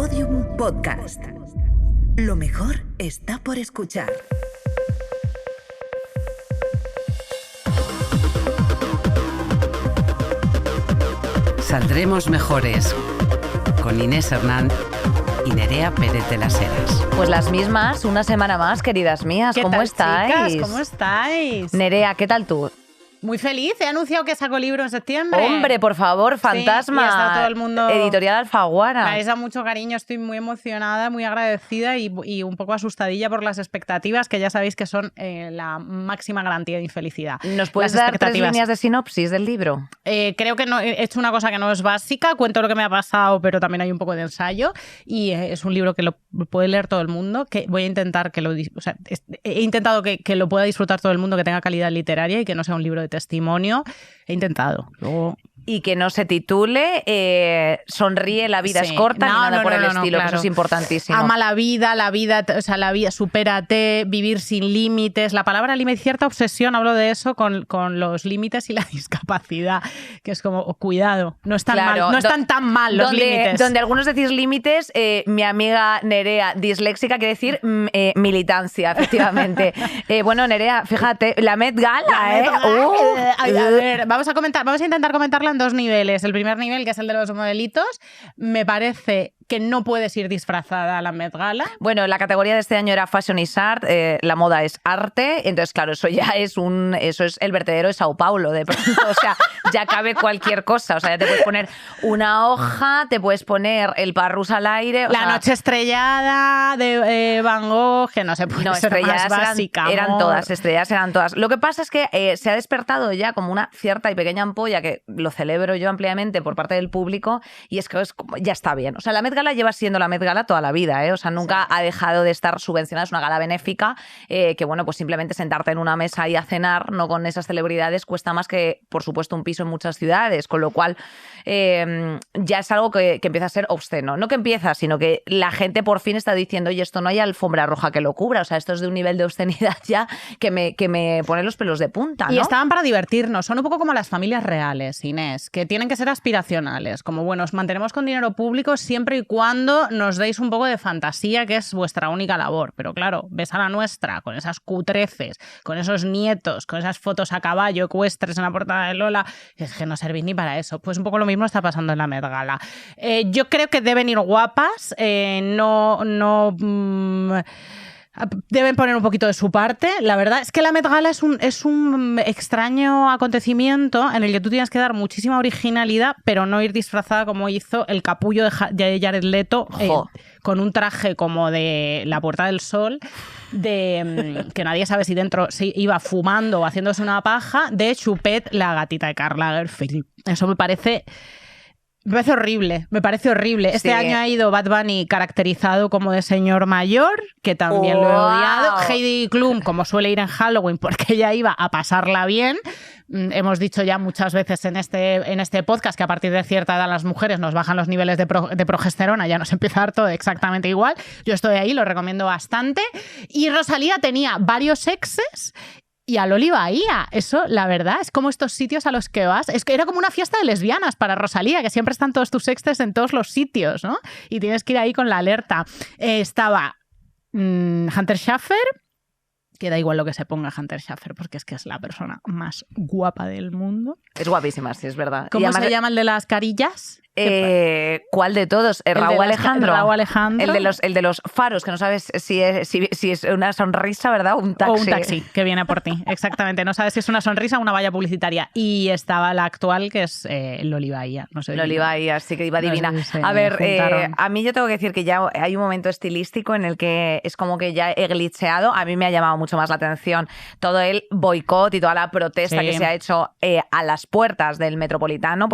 Podium Podcast. Lo mejor está por escuchar. Saldremos mejores con Inés Hernán y Nerea Pérez de las Heras. Pues las mismas, una semana más, queridas mías. ¿Cómo estáis? Chicas, ¿cómo estáis? Nerea, ¿qué tal tú? Muy feliz, he anunciado que saco libro en septiembre. Hombre, por favor, Fantasma. Sí, y está todo el mundo... Editorial Alfaguara. Me habéis dado mucho cariño, estoy muy emocionada, muy agradecida y un poco asustadilla por las expectativas, que ya sabéis que son la máxima garantía de infelicidad. ¿Nos puedes dar 3 líneas de sinopsis del libro? Creo que no, he hecho una cosa que no es básica, cuento lo que me ha pasado, pero también hay un poco de ensayo, y es un libro que lo puede leer todo el mundo, que voy a intentar que he intentado que lo pueda disfrutar todo el mundo, que tenga calidad literaria y que no sea un libro de testimonio. He intentado. Luego... Y que no se titule Sonríe, la vida es corta, ni nada por el estilo, claro. Que eso es importantísimo. Ama la vida, supérate, vivir sin límites. La palabra límite, cierta obsesión, hablo de eso con los límites y la discapacidad, que es como, cuidado, no están mal, no están tan mal los límites. Donde algunos decís límites, mi amiga Nerea, disléxica, quiere decir militancia, efectivamente. Bueno, Nerea, fíjate, la Met Gala, A ver, vamos a intentar comentarla en 2 niveles. El primer nivel, que es el de los modelitos, me parece que no puedes ir disfrazada a la Met Gala. Bueno, la categoría de este año era Fashion is Art, la moda es arte, entonces claro, eso es el vertedero de Sao Paulo, de pronto, o sea, ya cabe cualquier cosa, o sea, ya te puedes poner una hoja, te puedes poner el parrus al aire. La noche estrellada de Van Gogh, que no se puede ser más básica. Eran todas. Lo que pasa es que se ha despertado ya como una cierta y pequeña ampolla, que lo celebro yo ampliamente por parte del público, y es que ya está bien. O sea, la Met Gala lleva siendo la Met Gala toda la vida, ¿eh? O sea, nunca ha dejado de estar subvencionada, es una gala benéfica, que bueno, pues simplemente sentarte en una mesa y a cenar, no con esas celebridades, cuesta más que, por supuesto, un piso en muchas ciudades, con lo cual ya es algo que empieza a ser obsceno. No que empieza, sino que la gente por fin está diciendo, oye, esto no hay alfombra roja que lo cubra, o sea, esto es de un nivel de obscenidad ya que me pone los pelos de punta, ¿no? Y estaban para divertirnos, son un poco como las familias reales, Inés, que tienen que ser aspiracionales, como, bueno, os mantenemos con dinero público siempre y cuando nos deis un poco de fantasía, que es vuestra única labor. Pero claro, ves a la nuestra con esas cutreces, con esos nietos, con esas fotos a caballo ecuestres en la portada de Lola, es que no servís ni para eso. Pues un poco lo mismo está pasando en la Met Gala. Yo creo que deben ir guapas, deben poner un poquito de su parte. La verdad es que la Met Gala es un extraño acontecimiento en el que tú tienes que dar muchísima originalidad, pero no ir disfrazada como hizo el capullo de Jared Leto, con un traje como de La Puerta del Sol, que nadie sabe si dentro se iba fumando o haciéndose una paja, de Chupet, la gatita de Karl Lagerfeld. Eso me parece horrible, Este año ha ido Bad Bunny caracterizado como de señor mayor, que también lo he odiado. Heidi Klum, como suele ir en Halloween, porque ella iba a pasarla bien. Hemos dicho ya muchas veces en este podcast que a partir de cierta edad las mujeres nos bajan los niveles de progesterona, ya nos empieza a dar todo exactamente igual. Yo estoy ahí, lo recomiendo bastante. Y Rosalía tenía varios exes, y a Loli Bahía. Eso, la verdad, es como estos sitios a los que vas. Es que era como una fiesta de lesbianas para Rosalía, que siempre están todos tus exes en todos los sitios, ¿no? Y tienes que ir ahí con la alerta. Estaba Hunter Schafer, que da igual lo que se ponga Hunter Schafer, porque es que es la persona más guapa del mundo. Es guapísima, sí, es verdad. ¿Cómo se llama el de las carillas? ¿Cuál de todos? Raúl Alejandro. Raúl Alejandro. El de los faros, que no sabes si es una sonrisa, ¿verdad? O un taxi. O un taxi que viene por ti, exactamente. No sabes si es una sonrisa o una valla publicitaria. Y estaba la actual, que es Loli Bahía. No sé. Loli Bahía, sí que iba divina. A ver, a mí yo tengo que decir que ya hay un momento estilístico en el que es como que ya he glitcheado. A mí me ha llamado mucho más la atención todo el boicot y toda la protesta que se ha hecho a las puertas del Metropolitan,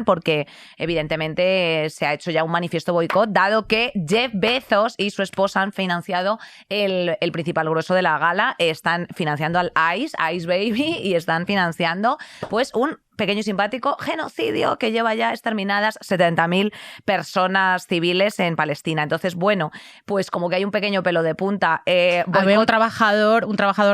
porque evidentemente se ha hecho ya un manifiesto boicot, dado que Jeff Bezos y su esposa han financiado el principal grueso de la gala, están financiando al Ice Baby, y están financiando pues un pequeño y simpático genocidio que lleva ya exterminadas 70.000 personas civiles en Palestina. Entonces, bueno, pues como que hay un pequeño pelo de punta. Había un trabajador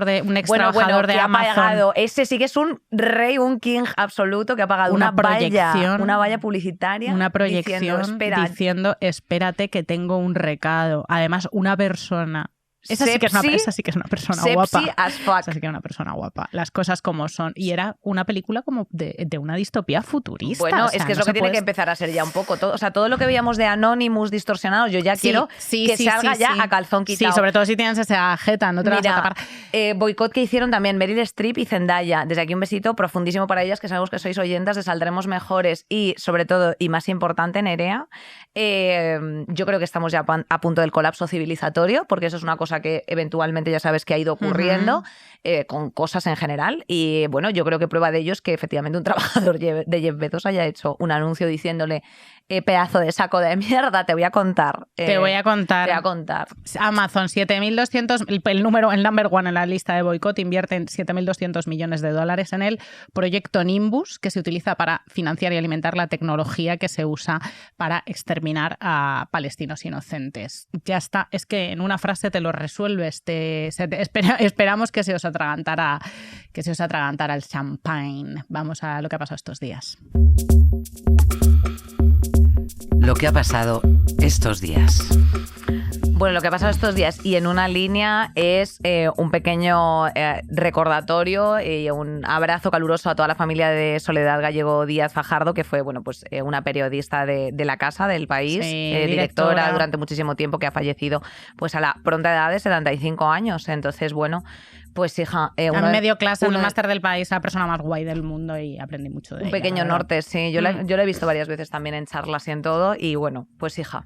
de un ex trabajador de que Amazon. ha pagado. Ese sí que es un rey, un king absoluto que ha pagado una valla publicitaria. Una proyección diciendo, espérate que tengo un recado. Además, una persona... Esa sí que es una persona guapa. As fuck. Esa sí que es una persona guapa. Las cosas como son. Y era una película como de una distopía futurista. Bueno, o sea, es que es no lo que tiene que empezar a ser ya un poco todo. O sea, todo lo que veíamos de Anonymous distorsionados, yo ya quiero que salga ya a calzón quitado. Sí, sobre todo si tienes esa jeta, no te la vas a tapar. Boicot que hicieron también Meryl Streep y Zendaya. Desde aquí un besito profundísimo para ellas, que sabemos que sois oyentas de Saldremos Mejores. Y sobre todo, y más importante, Nerea, yo creo que estamos ya a punto del colapso civilizatorio, porque eso es una cosa que eventualmente ya sabes que ha ido ocurriendo con cosas en general. Y bueno, yo creo que prueba de ello es que efectivamente un trabajador de Jeff Bezos haya hecho un anuncio diciéndole pedazo de saco de mierda, te voy a contar. Te voy a contar. Amazon, 7.200, el number one en la lista de boicot, invierten 7.200 millones de dólares en el proyecto Nimbus, que se utiliza para financiar y alimentar la tecnología que se usa para exterminar a palestinos inocentes. Ya está, es que en una frase te lo resuelves. Esperamos que se os atragantara el champagne. Vamos a lo que ha pasado estos días. Lo que ha pasado estos días. Bueno, lo que ha pasado estos días y en una línea es un pequeño recordatorio y un abrazo caluroso a toda la familia de Soledad Gallego Díaz Fajardo, que fue una periodista de La Casa, del País, directora durante muchísimo tiempo, que ha fallecido pues a la pronta edad de 75 años. Entonces, bueno, pues hija... medio clase, en el máster del País, la persona más guay del mundo y aprendí mucho de ella. Un pequeño norte, sí. Yo lo he visto varias veces también en charlas y en todo. Y bueno, pues hija,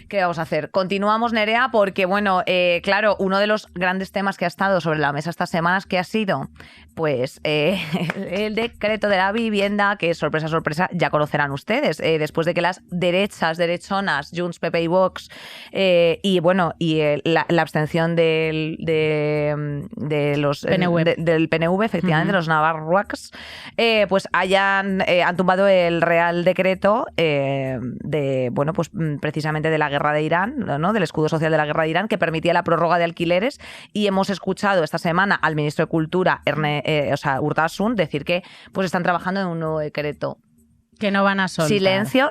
¿qué vamos a hacer? Continuamos, Nerea, porque bueno, claro, uno de los grandes temas que ha estado sobre la mesa estas semanas, ¿qué ha sido? Pues el decreto de la vivienda, que sorpresa, sorpresa, ya conocerán ustedes. Después de que las derechonas, Junts, PP y Vox, y bueno, y la abstención del PNV, efectivamente, de los navarruacs, pues han tumbado el Real Decreto pues precisamente de la guerra de Irán, ¿no? Del escudo social de la guerra de Irán, que permitía la prórroga de alquileres, y hemos escuchado esta semana al ministro de Cultura, Urtasun, decir que pues están trabajando en un nuevo decreto. Que no van a soltar. Silencio.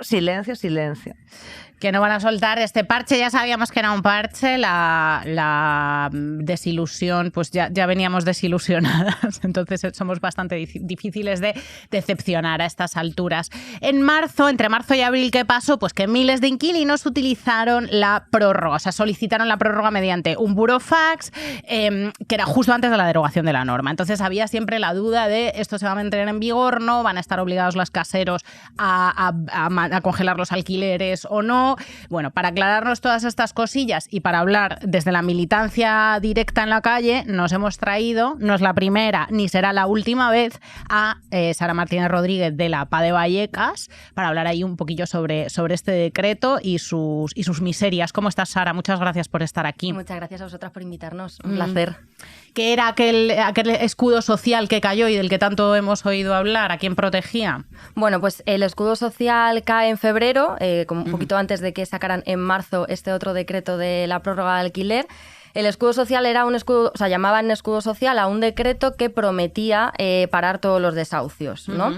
Que no van a soltar este parche. Ya sabíamos que era un parche. La desilusión, pues ya veníamos desilusionadas. Entonces somos bastante difíciles de decepcionar a estas alturas. Entre marzo y abril, ¿qué pasó? Pues que miles de inquilinos utilizaron la prórroga. O sea, solicitaron la prórroga mediante un burofax, que era justo antes de la derogación de la norma. Entonces había siempre la duda de esto se va a mantener en vigor, ¿no? ¿Van a estar obligados los caseros a congelar los alquileres o no? Bueno, para aclararnos todas estas cosillas y para hablar desde la militancia directa en la calle, nos hemos traído, no es la primera ni será la última vez, a Sara Martínez Rodríguez de la PA de Vallecas para hablar ahí un poquillo sobre este decreto y sus miserias. ¿Cómo estás, Sara? Muchas gracias por estar aquí. Muchas gracias a vosotras por invitarnos. Un placer. ¿Qué era aquel escudo social que cayó y del que tanto hemos oído hablar? ¿A quién protegía? Bueno, pues el escudo social cae en febrero, como un poquito antes de que sacaran en marzo este otro decreto de la prórroga de alquiler. El escudo social era un escudo, o sea, llamaban escudo social a un decreto que prometía parar todos los desahucios, ¿no?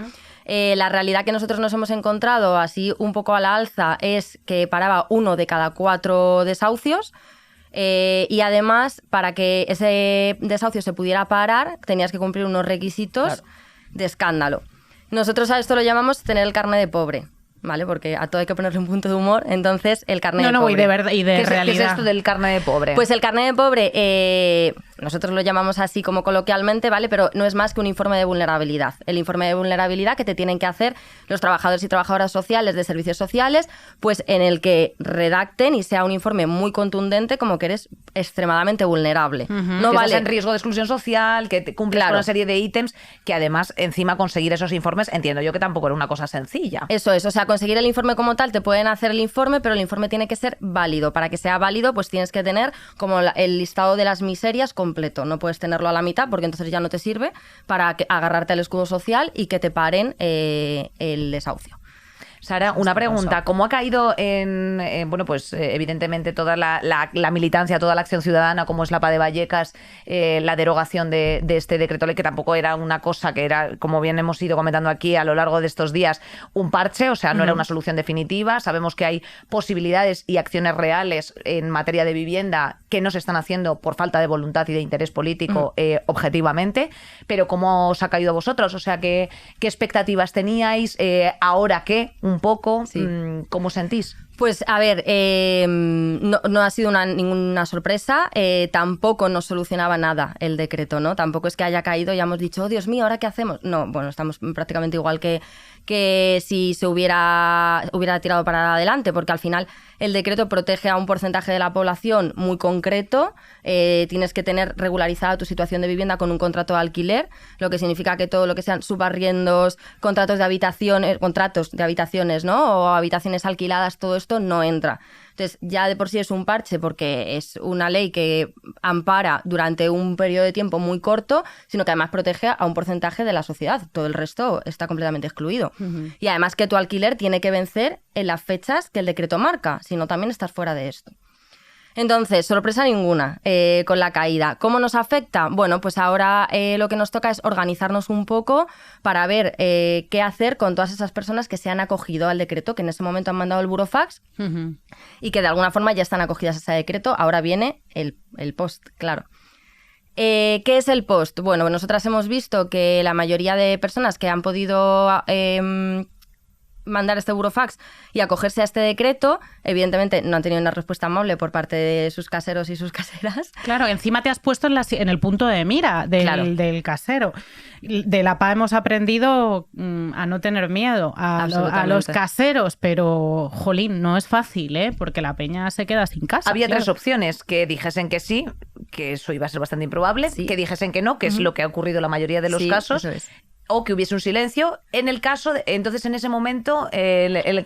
La realidad que nosotros nos hemos encontrado así un poco a la alza es que paraba 1 de cada 4 desahucios. Y además, para que ese desahucio se pudiera parar, tenías que cumplir unos requisitos de escándalo. Nosotros a esto lo llamamos tener el carné de pobre, ¿vale? Porque a todo hay que ponerle un punto de humor. Entonces, el carné de pobre. Y de verdad, y de realidad. ¿Qué es esto del carné de pobre? Pues el carné de pobre, nosotros lo llamamos así como coloquialmente, ¿vale? Pero no es más que un informe de vulnerabilidad. El informe de vulnerabilidad que te tienen que hacer los trabajadores y trabajadoras sociales de servicios sociales, pues en el que redacten y sea un informe muy contundente como que eres extremadamente vulnerable. No que vale estás en riesgo de exclusión social, que te cumples con una serie de ítems, que además encima conseguir esos informes, entiendo yo que tampoco era una cosa sencilla. Eso es, o sea, conseguir el informe como tal, te pueden hacer el informe, pero el informe tiene que ser válido. Para que sea válido, pues tienes que tener como el listado de las miserias completo. No puedes tenerlo a la mitad porque entonces ya no te sirve para agarrarte al escudo social y que te paren el desahucio. Sara, una pregunta. ¿Cómo ha caído bueno, pues evidentemente toda la militancia, toda la acción ciudadana, como es la PA de Vallecas, la derogación de este decreto ley, que tampoco era una cosa que era, como bien hemos ido comentando aquí a lo largo de estos días, un parche, o sea, no era una solución definitiva? Sabemos que hay posibilidades y acciones reales en materia de vivienda que no se están haciendo por falta de voluntad y de interés político objetivamente, pero ¿cómo os ha caído a vosotros? O sea, ¿qué expectativas teníais? ¿Ahora qué? Un poco, sí. ¿Cómo sentís? Pues a ver, no ha sido ninguna sorpresa, tampoco nos solucionaba nada el decreto, ¿no? Tampoco es que haya caído y hemos dicho, oh Dios mío, ¿ahora qué hacemos? No, bueno, estamos prácticamente igual que si se hubiera tirado para adelante, porque al final el decreto protege a un porcentaje de la población muy concreto, tienes que tener regularizada tu situación de vivienda con un contrato de alquiler, lo que significa que todo lo que sean subarriendos, contratos de habitaciones, ¿no? O habitaciones alquiladas, todo esto no entra. Entonces, ya de por sí es un parche porque es una ley que ampara durante un periodo de tiempo muy corto, sino que además protege a un porcentaje de la sociedad. Todo el resto está completamente excluido. Y además que tu alquiler tiene que vencer en las fechas que el decreto marca, si no también estás fuera de esto. Entonces, sorpresa ninguna con la caída. ¿Cómo nos afecta? Bueno, pues ahora lo que nos toca es organizarnos un poco para ver qué hacer con todas esas personas que se han acogido al decreto, que en ese momento han mandado el burofax y que de alguna forma ya están acogidas a ese decreto. Ahora viene el post, claro. ¿Qué es el post? Bueno, nosotras hemos visto que la mayoría de personas que han podido mandar este burofax y acogerse a este decreto, evidentemente no han tenido una respuesta amable por parte de sus caseros y sus caseras. Claro, encima te has puesto en el punto de mira del casero. De la PA hemos aprendido a no tener miedo a los caseros, pero, jolín, no es fácil, porque la peña se queda sin casa. Había tres opciones: que dijesen que sí, que eso iba a ser bastante improbable, que dijesen que no, que es lo que ha ocurrido en la mayoría de los casos. Eso es. O que hubiese un silencio. En el caso, entonces en ese momento,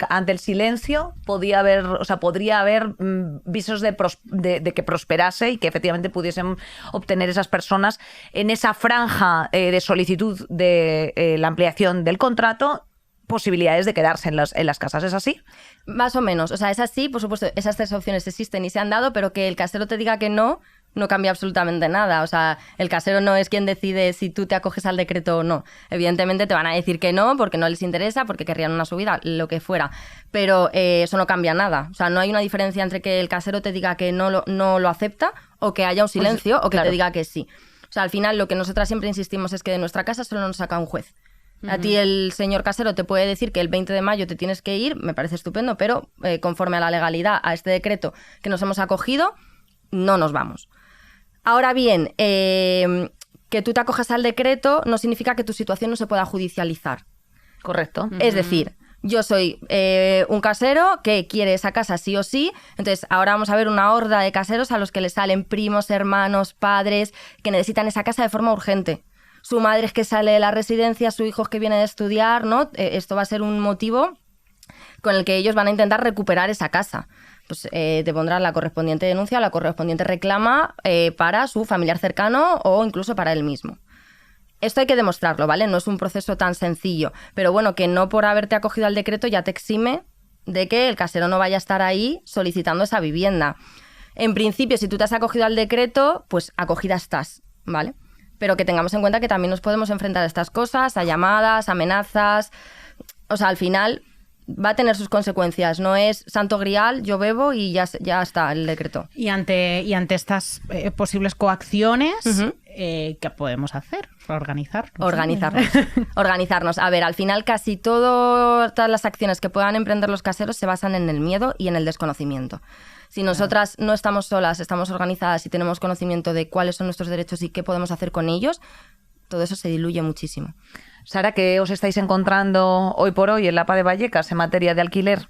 ante el silencio podría haber visos de que prosperase y que efectivamente pudiesen obtener esas personas en esa franja de solicitud de la ampliación del contrato posibilidades de quedarse en las casas. ¿Es así? Más o menos. O sea, es así, por supuesto, esas tres opciones existen y se han dado, pero que el casero te diga que no cambia absolutamente nada. O sea, el casero no es quien decide si tú te acoges al decreto o no. Evidentemente te van a decir que no porque no les interesa, porque querrían una subida, lo que fuera. Pero eso no cambia nada. O sea, no hay una diferencia entre que el casero te diga que no lo acepta o que haya un silencio o que te diga que sí. O sea, al final lo que nosotras siempre insistimos es que de nuestra casa solo nos saca un juez. A ti el señor casero te puede decir que el 20 de mayo te tienes que ir, me parece estupendo, pero conforme a la legalidad, a este decreto que nos hemos acogido, no nos vamos. Ahora bien, que tú te acojas al decreto no significa que tu situación no se pueda judicializar. Correcto. Es decir, yo soy un casero que quiere esa casa sí o sí, entonces ahora vamos a ver una horda de caseros a los que les salen primos, hermanos, padres, que necesitan esa casa de forma urgente. Su madre es que sale de la residencia, su hijo es que viene de estudiar, ¿no? Esto va a ser un motivo con el que ellos van a intentar recuperar esa casa. Pues te pondrán la correspondiente denuncia, la correspondiente reclama para su familiar cercano o incluso para él mismo. Esto hay que demostrarlo, ¿vale? No es un proceso tan sencillo, pero bueno, que no por haberte acogido al decreto ya te exime de que el casero no vaya a estar ahí solicitando esa vivienda. En principio, si tú te has acogido al decreto, pues acogida estás, ¿vale? Pero que tengamos en cuenta que también nos podemos enfrentar a estas cosas, a llamadas, amenazas. O sea, al final va a tener sus consecuencias. No es santo grial, yo bebo y ya está el decreto. Y ante estas posibles coacciones, ¿qué podemos hacer? Organizarnos. A ver, al final casi todas las acciones que puedan emprender los caseros se basan en el miedo y en el desconocimiento. Si nosotras no estamos solas, estamos organizadas y tenemos conocimiento de cuáles son nuestros derechos y qué podemos hacer con ellos, todo eso se diluye muchísimo. Sara, ¿qué os estáis encontrando hoy por hoy en la PA de Vallecas en materia de alquiler?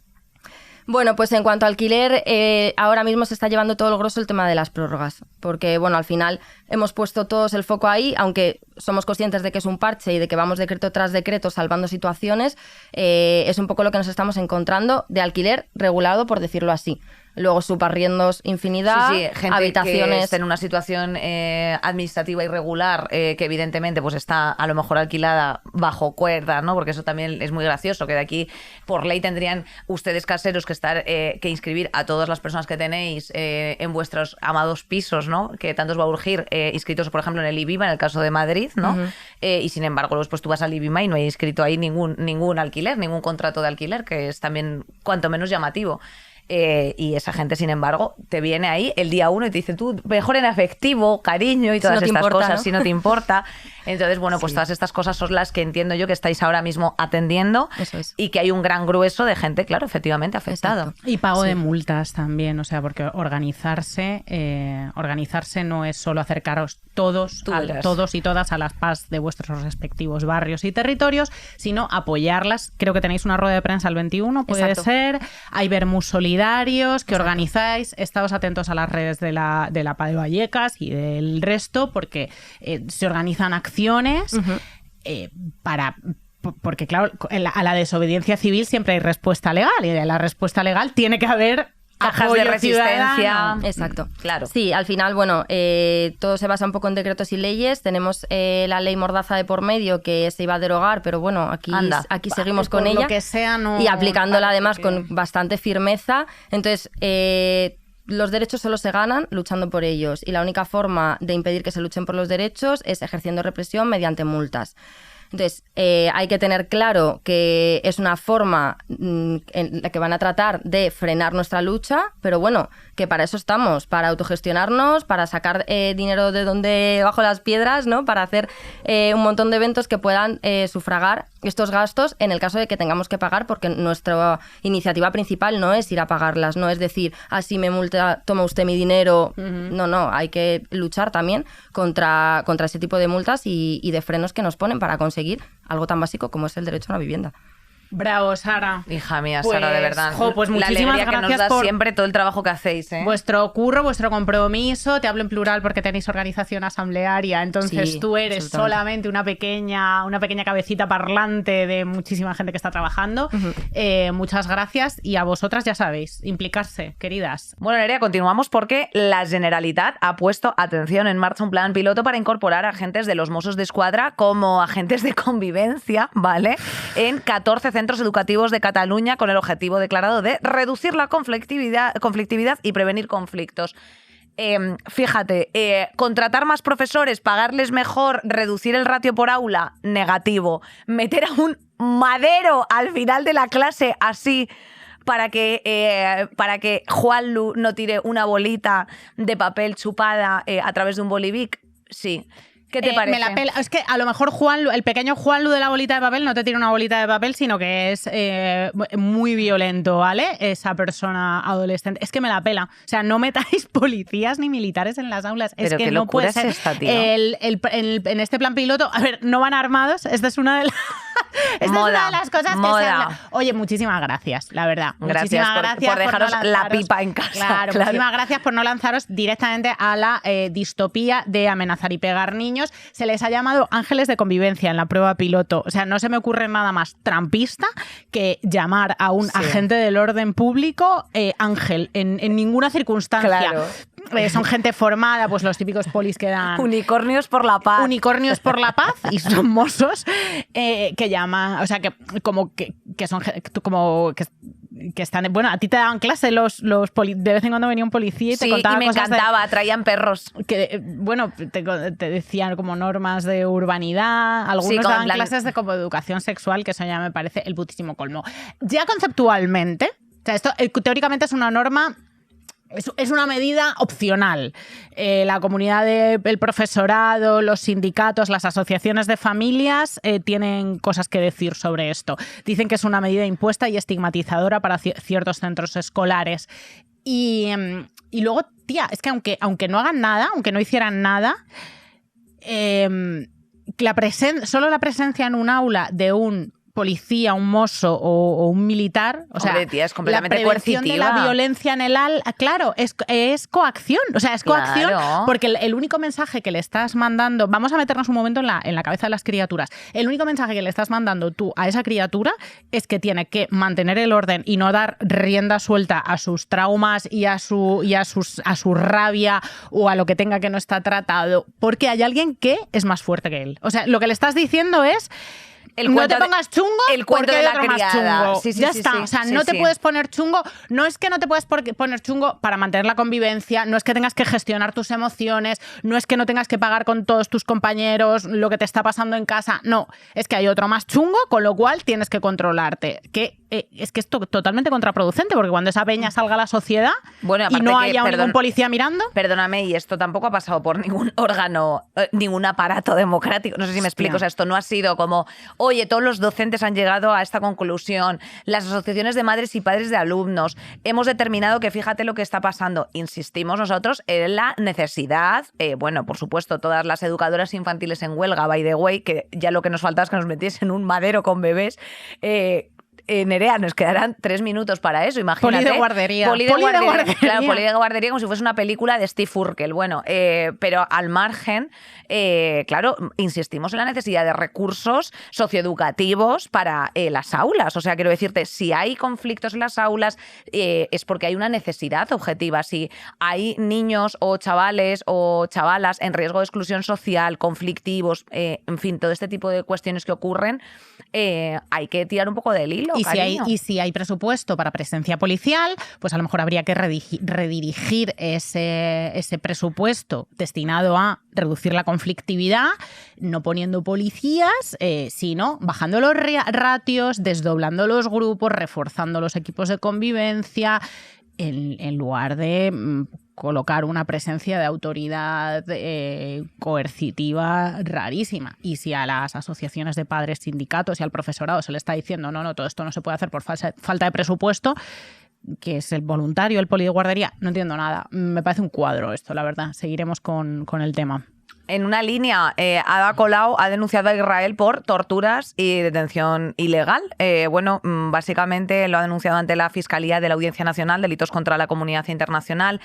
Bueno, pues en cuanto a alquiler, ahora mismo se está llevando todo el grosso el tema de las prórrogas, porque bueno, al final hemos puesto todos el foco ahí, aunque somos conscientes de que es un parche y de que vamos decreto tras decreto salvando situaciones, es un poco lo que nos estamos encontrando de alquiler regulado, por decirlo así. Luego subarriendos infinidad, Sí, gente habitaciones... que está en una situación administrativa irregular, que evidentemente pues está a lo mejor alquilada bajo cuerda, ¿no? Porque eso también es muy gracioso, que de aquí por ley tendrían ustedes caseros que inscribir a todas las personas que tenéis en vuestros amados pisos, ¿no? Que tanto os va a urgir inscritos, por ejemplo, en el IBIMA, en el caso de Madrid, ¿no? Y sin embargo, luego pues tú vas al IBIMA y no hay inscrito ahí ningún alquiler, ningún contrato de alquiler, que es también cuanto menos llamativo. Y esa gente, sin embargo, te viene ahí el día 1 y te dice, tú, mejor en efectivo, cariño y todas estas cosas, ¿no? Si no te importa. Entonces, bueno, pues todas estas cosas son las que entiendo yo que estáis ahora mismo atendiendo. Eso es. Y que hay un gran grueso de gente, claro, efectivamente afectado. Exacto. Y pago de multas también, o sea, porque organizarse no es solo acercaros todos y todas a las PAS de vuestros respectivos barrios y territorios, sino apoyarlas. Creo que tenéis una rueda de prensa el 21, puede Exacto. ser. Hay Vermús solidarios que organizáis. Estaos atentos a las redes de la PA de Vallecas y del resto, porque se organizan acciones porque claro, a la desobediencia civil siempre hay respuesta legal, y de la respuesta legal tiene que haber Cajas de apoyo resistencia. ciudadano. Exacto. Claro. Sí, al final, bueno, todo se basa un poco en decretos y leyes. Tenemos la ley Mordaza de por medio, que se iba a derogar, pero bueno, aquí seguimos con Por ella. lo que sea, no, y aplicándola además que... con bastante firmeza. Entonces, los derechos solo se ganan luchando por ellos, y la única forma de impedir que se luchen por los derechos es ejerciendo represión mediante multas. Entonces, hay que tener claro que es una forma en la que van a tratar de frenar nuestra lucha, pero bueno, que para eso estamos, para autogestionarnos, para sacar dinero de donde bajo las piedras, ¿no? Para hacer un montón de eventos que puedan sufragar estos gastos en el caso de que tengamos que pagar, porque nuestra iniciativa principal no es ir a pagarlas, no es decir, así me multa, toma usted mi dinero. No, hay que luchar también contra ese tipo de multas y de frenos que nos ponen para conseguir algo tan básico como es el derecho a una vivienda. Bravo, Sara. Hija mía, Pues, Sara, de verdad. pues la muchísimas alegría que nos gracias da por siempre todo el trabajo que hacéis, ¿eh? vuestro curro, vuestro compromiso. Te hablo en plural porque tenéis organización asamblearia, entonces Sí, tú eres absolutamente. solamente una pequeña cabecita parlante de muchísima gente que está trabajando. Muchas gracias, y a vosotras ya sabéis, implicarse, queridas. Bueno, Nerea, continuamos porque la Generalitat ha puesto, atención, en marcha un plan piloto para incorporar agentes de los Mossos d'Esquadra como agentes de convivencia, ¿vale? En 14 centros educativos de Cataluña, con el objetivo declarado de reducir la conflictividad y prevenir conflictos. Fíjate, contratar más profesores, pagarles mejor, reducir el ratio por aula, negativo. Meter a un madero al final de la clase así para que Juanlu no tire una bolita de papel chupada a través de un bolivic, sí. ¿Qué te parece? Me la pela. Es que a lo mejor el pequeño Juanlu de la bolita de papel no te tira una bolita de papel, sino que es muy violento, ¿vale? Esa persona adolescente. Es que me la pela. O sea, no metáis policías ni militares en las aulas. Pero es que qué no locura puede ser. es esta, tío. En este plan piloto, a ver, no van armados. Esta es una de las... Es una de las cosas que se habla. Oye, muchísimas gracias, la verdad. Gracias por dejaros la pipa en casa. Claro, muchísimas gracias por no lanzaros directamente a la distopía de amenazar y pegar niños. Se les ha llamado ángeles de convivencia en la prueba piloto. O sea, no se me ocurre nada más trampista que llamar a un agente del orden público ángel en ninguna circunstancia. Claro. Son gente formada, pues los típicos polis que dan... Unicornios por la paz. Unicornios por la paz, y son mozos que llaman, o sea, que son como que están, bueno, a ti te daban clase los de vez en cuando venía un policía y te contaba y me cosas encantaba, traían perros. que, bueno, te decían como normas de urbanidad, algunos Sí, daban clases de como educación sexual, que eso ya me parece el putísimo colmo. Ya conceptualmente, o sea, esto teóricamente es una norma. Es una medida opcional. La comunidad del profesorado, los sindicatos, las asociaciones de familias tienen cosas que decir sobre esto. Dicen que es una medida impuesta y estigmatizadora para ciertos centros escolares. Y luego, tía, es que aunque no hagan nada, aunque no hicieran nada, solo la presencia en un aula de un policía, un mozo o un militar, o sea, Hombre, tía, es completamente la prevención coercitiva. de la violencia en el claro, es coacción, o sea, es coacción Claro. porque el único mensaje que le estás mandando, vamos a meternos un momento en la cabeza de las criaturas, el único mensaje que le estás mandando tú a esa criatura es que tiene que mantener el orden y no dar rienda suelta a sus traumas y a su rabia o a lo que tenga que no está tratado, porque hay alguien que es más fuerte que él. O sea, lo que le estás diciendo es no te pongas chungo el cuento porque de hay la otro más criada. chungo. Sí, sí, ya sí, está. sí, O sea, sí, no te sí. puedes poner chungo. No es que no te puedes poner chungo para mantener la convivencia, no es que tengas que gestionar tus emociones, no es que no tengas que pagar con todos tus compañeros lo que te está pasando en casa. No, es que hay otro más chungo, con lo cual tienes que controlarte. Es que es totalmente contraproducente, porque cuando esa peña salga a la sociedad Bueno, y aparte no que, haya ningún policía mirando... Perdóname, y esto tampoco ha pasado por ningún órgano, ningún aparato democrático. No sé si me explico. O sea, esto no ha sido como, oye, todos los docentes han llegado a esta conclusión, las asociaciones de madres y padres de alumnos, hemos determinado que fíjate lo que está pasando. Insistimos nosotros en la necesidad, bueno, por supuesto, todas las educadoras infantiles en huelga, by the way, que ya lo que nos faltaba es que nos metiesen en un madero con bebés. Nerea, nos quedarán 3 minutos para eso, imagínate. Poli de guardería. Poli de guardería. Claro, poli de guardería como si fuese una película de Steve Urkel. Bueno, pero al margen, claro, insistimos en la necesidad de recursos socioeducativos para las aulas. O sea, quiero decirte, si hay conflictos en las aulas es porque hay una necesidad objetiva. Si hay niños o chavales o chavalas en riesgo de exclusión social, conflictivos, en fin, todo este tipo de cuestiones que ocurren, hay que tirar un poco del hilo. Y si hay presupuesto para presencia policial, pues a lo mejor habría que redirigir ese presupuesto destinado a reducir la conflictividad, no poniendo policías, sino bajando los ratios, desdoblando los grupos, reforzando los equipos de convivencia, en lugar de colocar una presencia de autoridad coercitiva rarísima. Y si a las asociaciones de padres, sindicatos y al profesorado se le está diciendo no, todo esto no se puede hacer por falta de presupuesto, que es el voluntario, el poli de guardería, no entiendo nada. Me parece un cuadro esto, la verdad. Seguiremos con el tema. En una línea, Ada Colau ha denunciado a Israel por torturas y detención ilegal. Bueno, básicamente lo ha denunciado ante la Fiscalía de la Audiencia Nacional, delitos contra la comunidad internacional,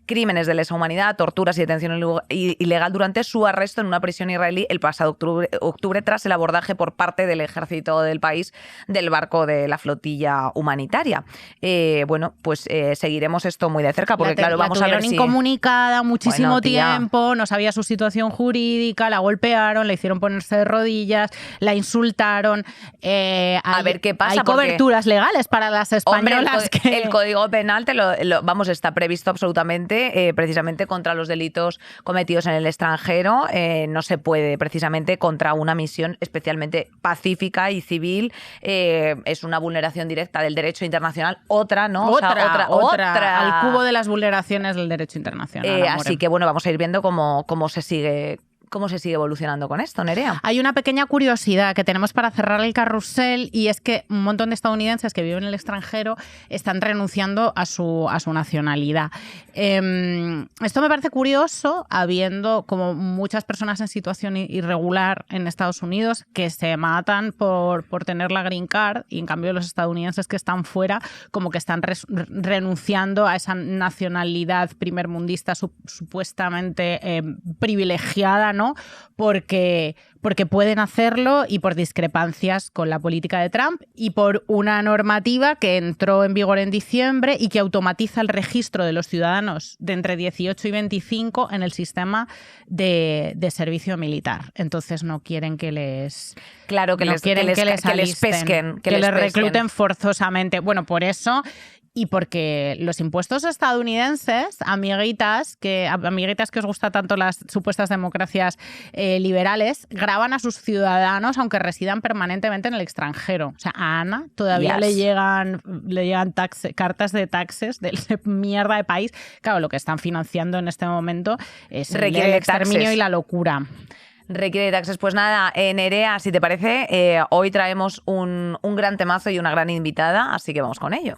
crímenes de lesa humanidad, torturas y detención ilegal durante su arresto en una prisión israelí el pasado octubre tras el abordaje por parte del ejército del país del barco de la flotilla humanitaria. Bueno, pues seguiremos esto muy de cerca porque, claro, vamos a ver si... incomunicada muchísimo Bueno, tiempo, no sabía su situación jurídica, la golpearon, le hicieron ponerse de rodillas, la insultaron. A ver qué pasa. Hay coberturas legales para las españolas. Hombre, el Código Penal está previsto absolutamente precisamente contra los delitos cometidos en el extranjero. No se puede precisamente contra una misión especialmente pacífica y civil. Es una vulneración directa del derecho internacional. Otra, ¿no? Otra. Otra. Al cubo de las vulneraciones del derecho internacional. Así que, bueno, vamos a ir viendo cómo se sigue evolucionando con esto, Nerea. Hay una pequeña curiosidad que tenemos para cerrar el carrusel, y es que un montón de estadounidenses que viven en el extranjero están renunciando a su nacionalidad. Esto me parece curioso, habiendo como muchas personas en situación irregular en Estados Unidos que se matan por tener la green card, y en cambio los estadounidenses que están fuera como que están renunciando a esa nacionalidad primermundista supuestamente privilegiada, ¿no? Porque pueden hacerlo, y por discrepancias con la política de Trump y por una normativa que entró en vigor en diciembre y que automatiza el registro de los ciudadanos de entre 18 y 25 en el sistema de servicio militar. Entonces no quieren que les... Claro, que les pesquen. Que les recluten forzosamente. Bueno, por eso... Y porque los impuestos estadounidenses, amiguitas que os gustan tanto las supuestas democracias liberales, gravan a sus ciudadanos aunque residan permanentemente en el extranjero. O sea, a Ana todavía le llegan cartas de taxes de ese mierda de país. Claro, lo que están financiando en este momento es el exterminio y la locura. Requiere de taxes. Pues nada, Nerea, si te parece, hoy traemos un gran temazo y una gran invitada, así que vamos con ello.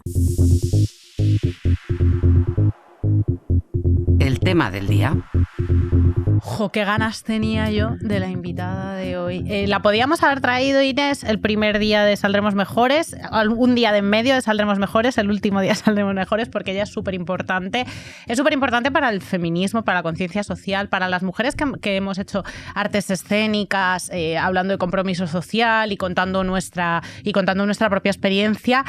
El tema del día. Jo, qué ganas tenía yo de la invitada de hoy. La podíamos haber traído, Inés, el primer día de Saldremos Mejores, un día de en medio de Saldremos Mejores, el último día de Saldremos Mejores, porque ella es súper importante. Es súper importante para el feminismo, para la conciencia social, para las mujeres que hemos hecho artes escénicas, hablando de compromiso social y contando nuestra propia experiencia.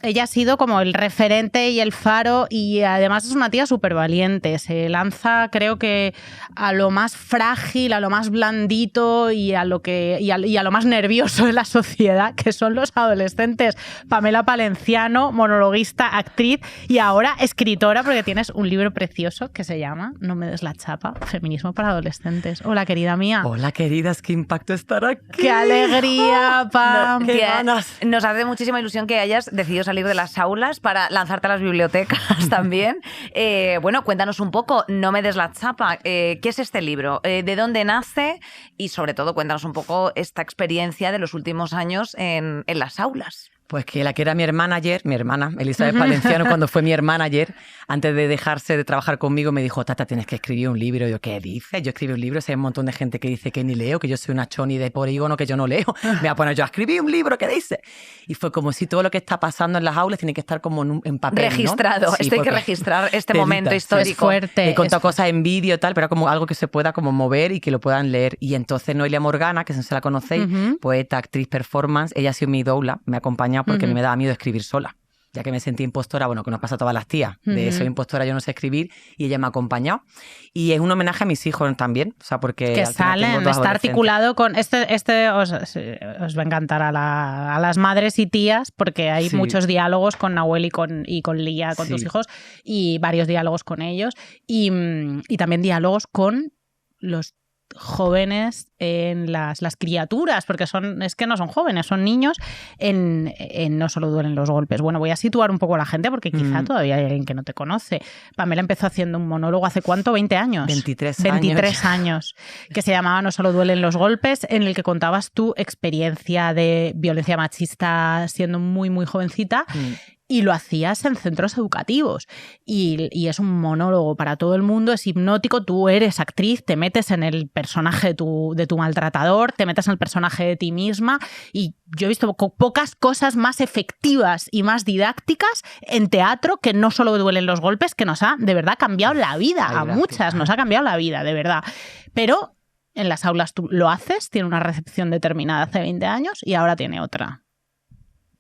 Ella ha sido como el referente y el faro, y además es una tía súper valiente. Se lanza, creo que, a lo más frágil, a lo más blandito y a lo más nervioso de la sociedad, que son los adolescentes. Pamela Palenciano, monologuista, actriz y ahora escritora, porque tienes un libro precioso que se llama No me des la chapa, Feminismo para adolescentes. Hola, querida mía. Hola, queridas, qué impacto estar aquí. ¡Qué alegría, Pam! Qué ganas. Nos hace muchísima ilusión que hayas decidido salir de las aulas para lanzarte a las bibliotecas también. Bueno, cuéntanos un poco, No me des la chapa, ¿qué es este libro? ¿De dónde nace? Y sobre todo, cuéntanos un poco esta experiencia de los últimos años en las aulas. Pues que la que era mi hermana, Elizabeth Palenciano, cuando fue mi hermana ayer, antes de dejarse de trabajar conmigo, me dijo, Tata, tienes que escribir un libro. Y yo, ¿qué dices? Yo escribí un libro, hay un montón de gente que dice que ni leo, que yo soy una choni de polígono, que yo no leo. Me voy a poner yo a escribir un libro, ¿qué dices? Y fue como si todo lo que está pasando en las aulas tiene que estar como en papel, registrado, ¿no? Sí, esto hay que registrar este momento histórico. Es fuerte. He contado cosas en vídeo y tal, pero como algo que se pueda como mover y que lo puedan leer. Y entonces Noelia Morgana, que no se la conocéis, poeta, actriz, performance, ella ha sido mi doula, me ha acompañado porque a mí me daba miedo escribir sola, ya que me sentí impostora, bueno, que nos pasa a todas las tías, de soy impostora, yo no sé escribir, y ella me ha acompañado. Y es un homenaje a mis hijos también, o sea, porque que salen, está articulado con este os va a encantar a las madres y tías, porque hay muchos diálogos con Nahuel y con Lía, con tus hijos, y varios diálogos con ellos, y también diálogos con los jóvenes en las criaturas, porque es que no son jóvenes, son niños en No solo duelen los golpes. Bueno, voy a situar un poco a la gente porque quizá todavía hay alguien que no te conoce. Pamela empezó haciendo un monólogo ¿hace cuánto? ¿20 años? 23 años, que se llamaba No solo duelen los golpes, en el que contabas tu experiencia de violencia machista siendo muy, muy jovencita. Y lo hacías en centros educativos. Y es un monólogo para todo el mundo, es hipnótico. Tú eres actriz, te metes en el personaje de tu maltratador, te metes en el personaje de ti misma. Y yo he visto pocas cosas más efectivas y más didácticas en teatro que No solo duelen los golpes, que nos ha de verdad cambiado la vida. A muchas nos ha cambiado la vida, de verdad. Pero en las aulas tú lo haces, tiene una recepción determinada hace 20 años y ahora tiene otra.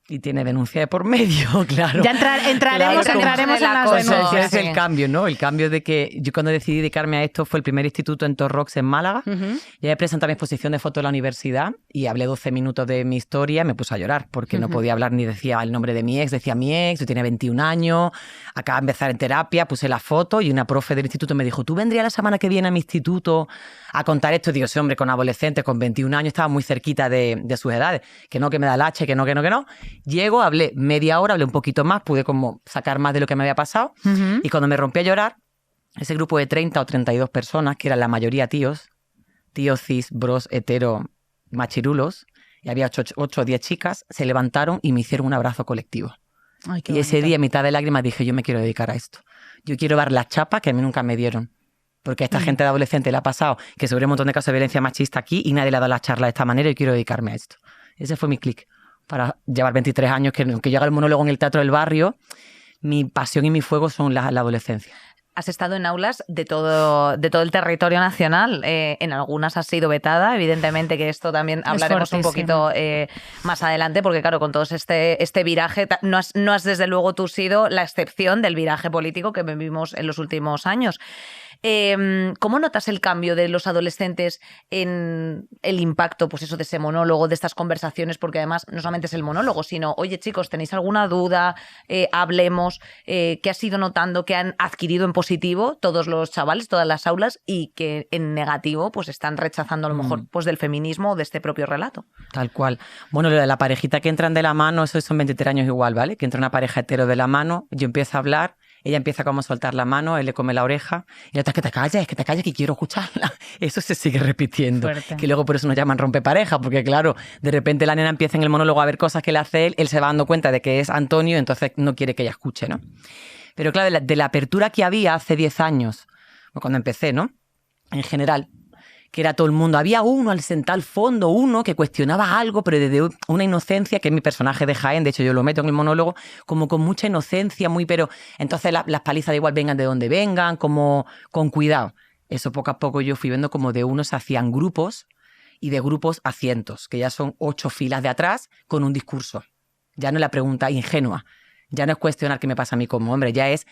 Y tiene denuncia de por medio, claro. Ya entraremos en las denuncias. Ese es el cambio, ¿no? El cambio de que yo cuando decidí dedicarme a esto fue el primer instituto en Torrox, en Málaga. Ya he presentado mi exposición de fotos en la universidad y hablé 12 minutos de mi historia. Me puse a llorar porque no podía hablar ni decía el nombre de mi ex. Decía mi ex, yo tenía 21 años, acaba de empezar en terapia, puse la foto y una profe del instituto me dijo, ¿tú vendrías la semana que viene a mi instituto a contar esto? Y digo, sí, hombre, con adolescentes, con 21 años, estaba muy cerquita de sus edades. Que no, que me da el H, que no. Llego, hablé media hora, hablé un poquito más, pude como sacar más de lo que me había pasado. Y cuando me rompí a llorar, ese grupo de 30 o 32 personas, que eran la mayoría tíos cis, bros, hetero, machirulos, y había 8 o 10 chicas, se levantaron y me hicieron un abrazo colectivo. Ay, qué y ese bonito. día, a mitad de lágrimas, dije, yo me quiero dedicar a esto. Yo quiero dar la chapa que a mí nunca me dieron. Porque a esta gente de adolescente le ha pasado que sobre un montón de casos de violencia machista aquí y nadie le ha dado la charla de esta manera y quiero dedicarme a esto. Ese fue mi clic. Para llevar 23 años, que yo haga el monólogo en el teatro del barrio, mi pasión y mi fuego son la adolescencia. Has estado en aulas de todo el territorio nacional. En algunas has sido vetada, evidentemente, que esto también hablaremos un poquito más adelante, porque claro, con todo este viraje, no has desde luego tú sido la excepción del viraje político que vivimos en los últimos años. ¿Cómo notas el cambio de los adolescentes en el impacto, pues eso, de ese monólogo, de estas conversaciones? Porque además no solamente es el monólogo, sino, oye chicos, ¿tenéis alguna duda? Hablemos. ¿Qué has ido notando que han adquirido en positivo todos los chavales, todas las aulas, y que en negativo pues están rechazando a lo mejor pues del feminismo o de este propio relato? Tal cual. Bueno, lo de la parejita que entran de la mano, eso son 23 años igual, ¿vale? Que entra una pareja hetero de la mano, yo empiezo a hablar, ella empieza como a soltar la mano, él le come la oreja, y la otra, que te calles, que quiero escucharla. Eso se sigue repitiendo. Fuerte. Que luego por eso nos llaman rompepareja, porque claro, de repente la nena empieza en el monólogo a ver cosas que le hace él se va dando cuenta de que es Antonio, entonces no quiere que ella escuche, ¿no? Pero claro, de la apertura que había hace 10 años, cuando empecé, ¿no? en general, que era todo el mundo. Había uno al sentado al fondo, uno que cuestionaba algo, pero desde una inocencia, que es mi personaje de Jaén, de hecho yo lo meto en el monólogo, como con mucha inocencia, pero entonces las palizas da igual vengan de donde vengan, como con cuidado. Eso poco a poco yo fui viendo como de unos se hacían grupos y de grupos a cientos, que ya son 8 filas de atrás con un discurso. Ya no es la pregunta ingenua, ya no es cuestionar qué me pasa a mí como hombre, ya es...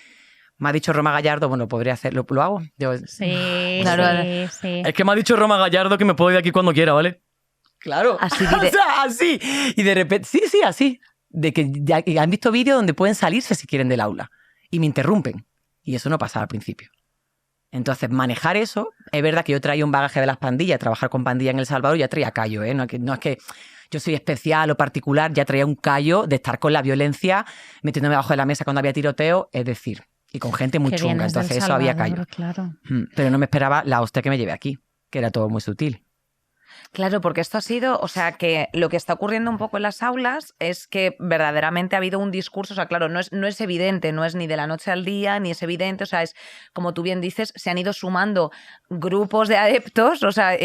Me ha dicho Roma Gallardo, bueno, podría hacerlo. ¿Lo hago? Sí, Claro, sí. Es que me ha dicho Roma Gallardo que me puedo ir de aquí cuando quiera, ¿vale? Claro. Así O sea, así. Y de repente, sí, así. De que ya han visto vídeos donde pueden salirse si quieren del aula. Y me interrumpen. Y eso no pasaba al principio. Entonces, manejar eso, es verdad que yo traía un bagaje de las pandillas, trabajar con pandillas en El Salvador, ya traía callo, ¿eh? No es que yo soy especial o particular, ya traía un callo de estar con la violencia, metiéndome debajo de la mesa cuando había tiroteo, es decir... Y con gente muy chunga, entonces eso había callo. Claro. Pero no me esperaba la hostia que me llevé aquí, que era todo muy sutil. Claro, porque esto ha sido, o sea, que lo que está ocurriendo un poco en las aulas es que verdaderamente ha habido un discurso, o sea, claro, no es evidente, no es ni de la noche al día, ni es evidente, o sea, es, como tú bien dices, se han ido sumando grupos de adeptos, o sea,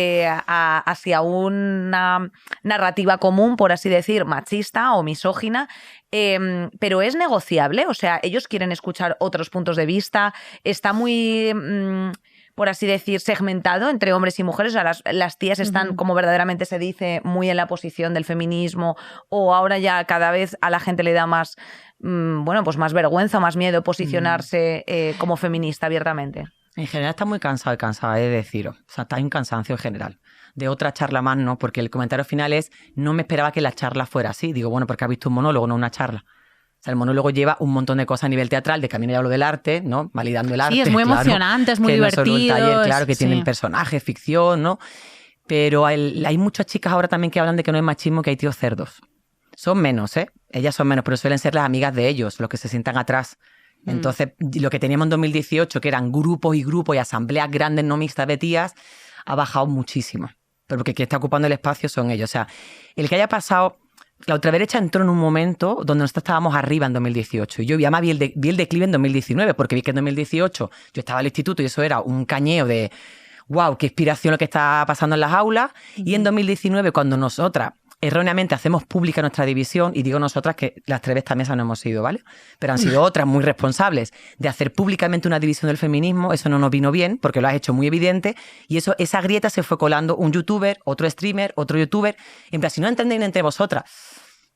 hacia una narrativa común, por así decir, machista o misógina, pero es negociable, o sea, ellos quieren escuchar otros puntos de vista, está muy... por así decir, segmentado entre hombres y mujeres. O sea, las tías están, como verdaderamente se dice, muy en la posición del feminismo, o ahora ya cada vez a la gente le da más, pues más vergüenza, más miedo posicionarse como feminista abiertamente. En general está muy cansado de deciros. O sea, está un cansancio en general. De otra charla más no, porque el comentario final es, no me esperaba que la charla fuera así. Digo, bueno, porque has visto un monólogo, no una charla. O sea, el monólogo lleva un montón de cosas a nivel teatral, de camino ya hablo del arte, ¿no? Validando el arte. Sí, es muy emocionante, es muy divertido. No es solo un taller, claro, que sí. tienen personajes, ficción, ¿no? Pero hay muchas chicas ahora también que hablan de que no hay machismo, que hay tíos cerdos. Son menos, ¿eh? Ellas son menos, pero suelen ser las amigas de ellos, los que se sientan atrás. Entonces, lo que teníamos en 2018, que eran grupos y grupos y asambleas grandes no mixtas de tías, ha bajado muchísimo. Pero porque quien está ocupando el espacio son ellos. O sea, el que haya pasado... La ultraderecha entró en un momento donde nosotros estábamos arriba en 2018 y yo ya vi el declive en 2019 porque vi que en 2018 yo estaba al instituto y eso era un cañeo de wow, qué inspiración lo que está pasando en las aulas y en 2019 cuando nosotras erróneamente hacemos pública nuestra división, y digo nosotras que las 3 de esta mesa no hemos sido, ¿vale? Pero han sido otras muy responsables de hacer públicamente una división del feminismo, eso no nos vino bien porque lo has hecho muy evidente y esa grieta se fue colando un youtuber, otro streamer, otro youtuber, en plan, si no entendéis entre vosotras.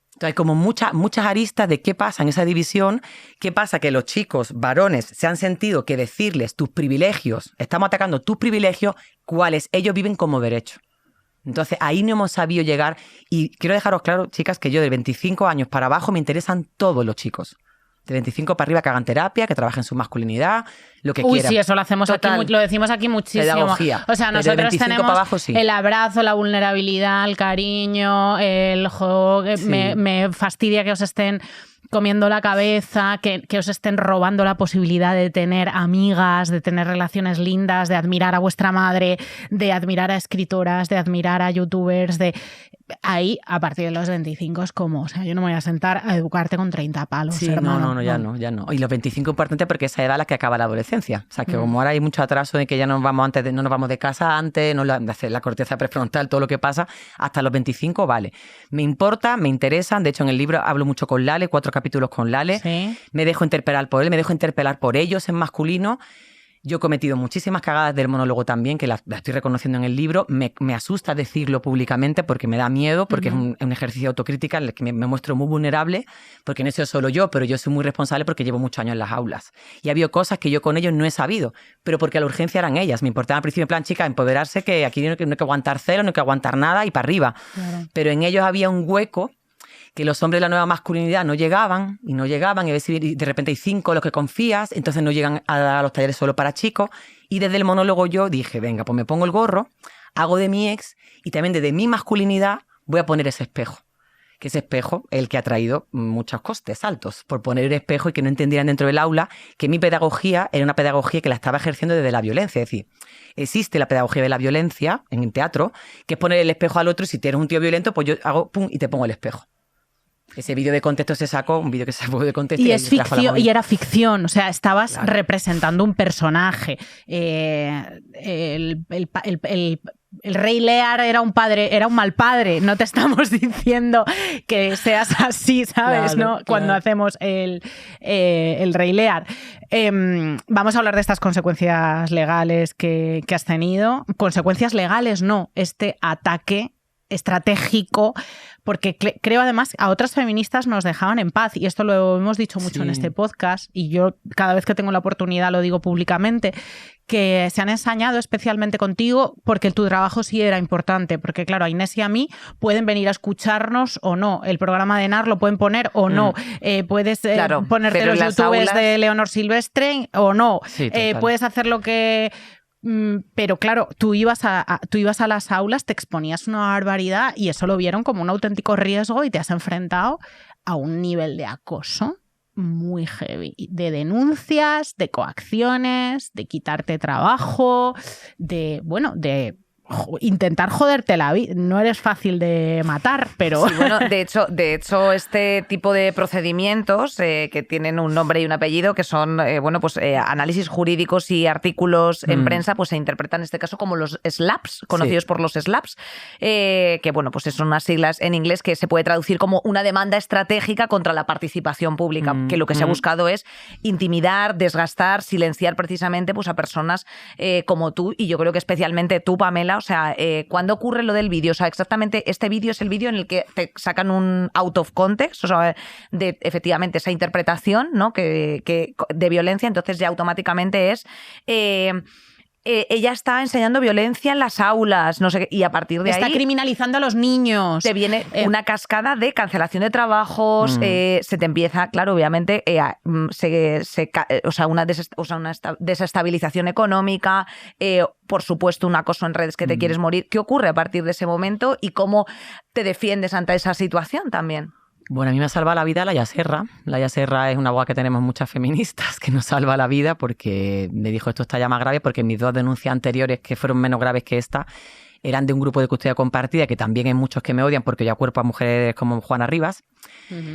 Entonces hay como muchas aristas de qué pasa en esa división, qué pasa que los chicos varones se han sentido que decirles tus privilegios, estamos atacando tus privilegios, cuáles ellos viven como derecho. Entonces ahí no hemos sabido llegar y quiero dejaros claro, chicas, que yo de 25 años para abajo me interesan todos los chicos. De 25 para arriba que hagan terapia, que trabajen su masculinidad, lo que quieran. Sí, eso lo hacemos aquí, lo decimos aquí muchísimo. Pedagogía. O sea, nosotros tenemos para abajo, sí. El abrazo, la vulnerabilidad, el cariño, el juego. Sí. Me fastidia que os estén comiendo la cabeza, que os estén robando la posibilidad de tener amigas, de tener relaciones lindas, de admirar a vuestra madre, de admirar a escritoras, de admirar a youtubers, de... Ahí, a partir de los 25 es como, o sea, yo no me voy a sentar a educarte con 30 palos, sí, hermano. Ya no. Y los 25 es importante porque esa edad es la que acaba la adolescencia. O sea, que como ahora hay mucho atraso de que ya no nos vamos de casa antes, no hacer la corteza prefrontal, todo lo que pasa, hasta los 25, vale. Me importa, me interesan. De hecho, en el libro hablo mucho con Lale, 4 capítulos con Lale. ¿Sí? Me dejo interpelar por él, me dejo interpelar por ellos en masculino. Yo he cometido muchísimas cagadas del monólogo también, que las estoy reconociendo en el libro. Me asusta decirlo públicamente porque me da miedo, porque es un ejercicio de autocrítica en el que me muestro muy vulnerable, porque no soy solo yo, pero yo soy muy responsable porque llevo muchos años en las aulas. Y ha habido cosas que yo con ellos no he sabido, pero porque a la urgencia eran ellas. Me importaba al principio, en plan, chica, empoderarse, que aquí no hay que aguantar cero, no hay que aguantar nada y para arriba. Claro. Pero en ellos había un hueco que los hombres de la nueva masculinidad no llegaban, y de repente hay 5 los que confías, entonces no llegan a los talleres solo para chicos, y desde el monólogo yo dije, venga, pues me pongo el gorro, hago de mi ex, y también desde mi masculinidad voy a poner ese espejo, que ese espejo es el que ha traído muchos costes altos, por poner el espejo y que no entendieran dentro del aula que mi pedagogía era una pedagogía que la estaba ejerciendo desde la violencia, es decir, existe la pedagogía de la violencia en el teatro, que es poner el espejo al otro, y si tienes un tío violento, pues yo hago pum y te pongo el espejo. Ese vídeo de contexto se sacó, un vídeo que se sacó de contexto. Y es ficción, y era ficción, o sea, estabas Claro. representando un personaje. El rey Lear era un mal padre, no te estamos diciendo que seas así, ¿sabes? Claro, ¿no? Cuando claro. hacemos el rey Lear. Vamos a hablar de estas consecuencias legales que has tenido. Consecuencias legales, no, este ataque estratégico, porque creo además a otras feministas nos dejaban en paz, y esto lo hemos dicho mucho en este podcast, y yo cada vez que tengo la oportunidad lo digo públicamente, que se han ensañado especialmente contigo porque tu trabajo sí era importante, porque claro, a Inés y a mí pueden venir a escucharnos o no, el programa de NAR lo pueden poner o no, puedes ponerte los youtubers de Leonor Silvestre o no, Sí, puedes hacer lo que... Pero claro, tú ibas a las aulas, te exponías una barbaridad y eso lo vieron como un auténtico riesgo y te has enfrentado a un nivel de acoso muy heavy, de denuncias, de coacciones, de quitarte trabajo, de intentar joderte la vida. No eres fácil de matar, pero... Sí, bueno, de hecho, este tipo de procedimientos que tienen un nombre y un apellido, que son análisis jurídicos y artículos en prensa, pues se interpretan en este caso como los SLAPs, conocidos por los SLAPs, que son unas siglas en inglés que se puede traducir como una demanda estratégica contra la participación pública, que lo que se ha buscado es intimidar, desgastar, silenciar precisamente pues a personas como tú, y yo creo que especialmente tú, Pamela. O sea, ¿cuándo ocurre lo del vídeo? O sea, exactamente este vídeo es el vídeo en el que te sacan un out of context, o sea, de efectivamente esa interpretación, ¿no? que de violencia, entonces ya automáticamente es... ella está enseñando violencia en las aulas, no sé qué, y a partir de ahí... Está criminalizando a los niños. Te viene una cascada de cancelación de trabajos, se te empieza, claro, obviamente, una desestabilización económica, por supuesto, un acoso en redes que te quieres morir. ¿Qué ocurre a partir de ese momento y cómo te defiendes ante esa situación también? Bueno, a mí me ha salvado la vida Laia Serra. Laia Serra es una abogada que tenemos muchas feministas que nos salva la vida porque me dijo esto está ya más grave, porque mis 2 denuncias anteriores, que fueron menos graves que esta, eran de un grupo de custodia compartida, que también hay muchos que me odian porque yo acuerpo a mujeres como Juana Rivas,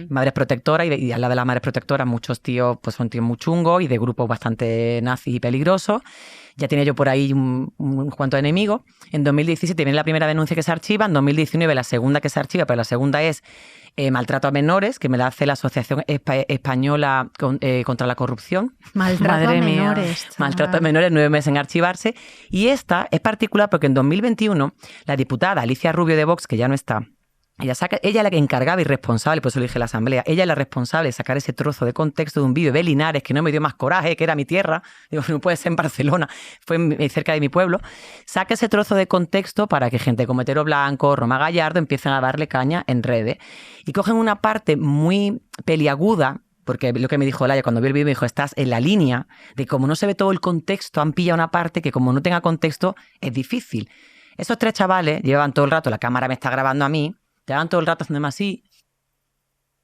madres protectoras, y al lado de las madres protectoras muchos tíos pues son tíos muy chungos y de grupos bastante nazis y peligrosos. Ya tenía yo por ahí un cuanto de enemigos. En 2017 viene la primera denuncia que se archiva, en 2019 la segunda que se archiva, pero la segunda es maltrato a menores, que me la hace la Asociación Española contra la Corrupción. Maltrato a menores. Maltrato a menores, 9 meses en archivarse. Y esta es particular porque en 2021 la diputada Alicia Rubio de Vox, que ya no está, ella es la que encargaba y responsable, por eso lo dije en la asamblea, ella es la responsable de sacar ese trozo de contexto de un vídeo de Linares, que no me dio más coraje, que era mi tierra, digo, no puede ser en Barcelona, fue cerca de mi pueblo, saca ese trozo de contexto para que gente como Hetero Blanco, Roma Gallardo empiecen a darle caña en redes. Y cogen una parte muy peliaguda, porque lo que me dijo Laia cuando vio el vídeo, me dijo, estás en la línea de como no se ve todo el contexto, han pillado una parte que como no tenga contexto es difícil. Esos 3 chavales llevaban todo el rato, la cámara me está grabando a mí, llevaban todo el rato haciéndome así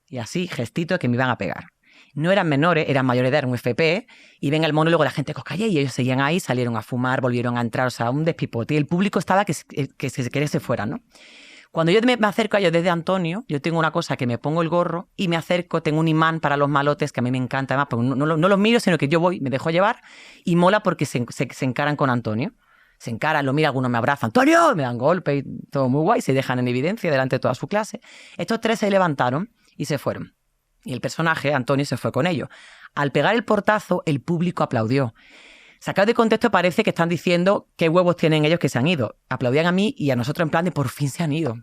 y así, gestitos que me iban a pegar. No eran menores, eran mayores de edad, eran un FP, y ven el monólogo, la gente calla y ellos seguían ahí, salieron a fumar, volvieron a entrar, o sea, un despipote. Y el público estaba que se quería que se fueran, ¿no? Cuando yo me acerco a ellos desde Antonio, yo tengo una cosa que me pongo el gorro y me acerco, tengo un imán para los malotes que a mí me encanta, además, porque no los miro, sino que yo voy, me dejo llevar y mola porque se encaran con Antonio. Se encaran, lo mira, algunos me abrazan, ¡Antonio! Me dan golpe y todo muy guay, se dejan en evidencia delante de toda su clase. Estos 3 se levantaron y se fueron. Y el personaje, Antonio, se fue con ellos. Al pegar el portazo, el público aplaudió. Sacado de contexto parece que están diciendo qué huevos tienen ellos que se han ido. Aplaudían a mí y a nosotros en plan de por fin se han ido.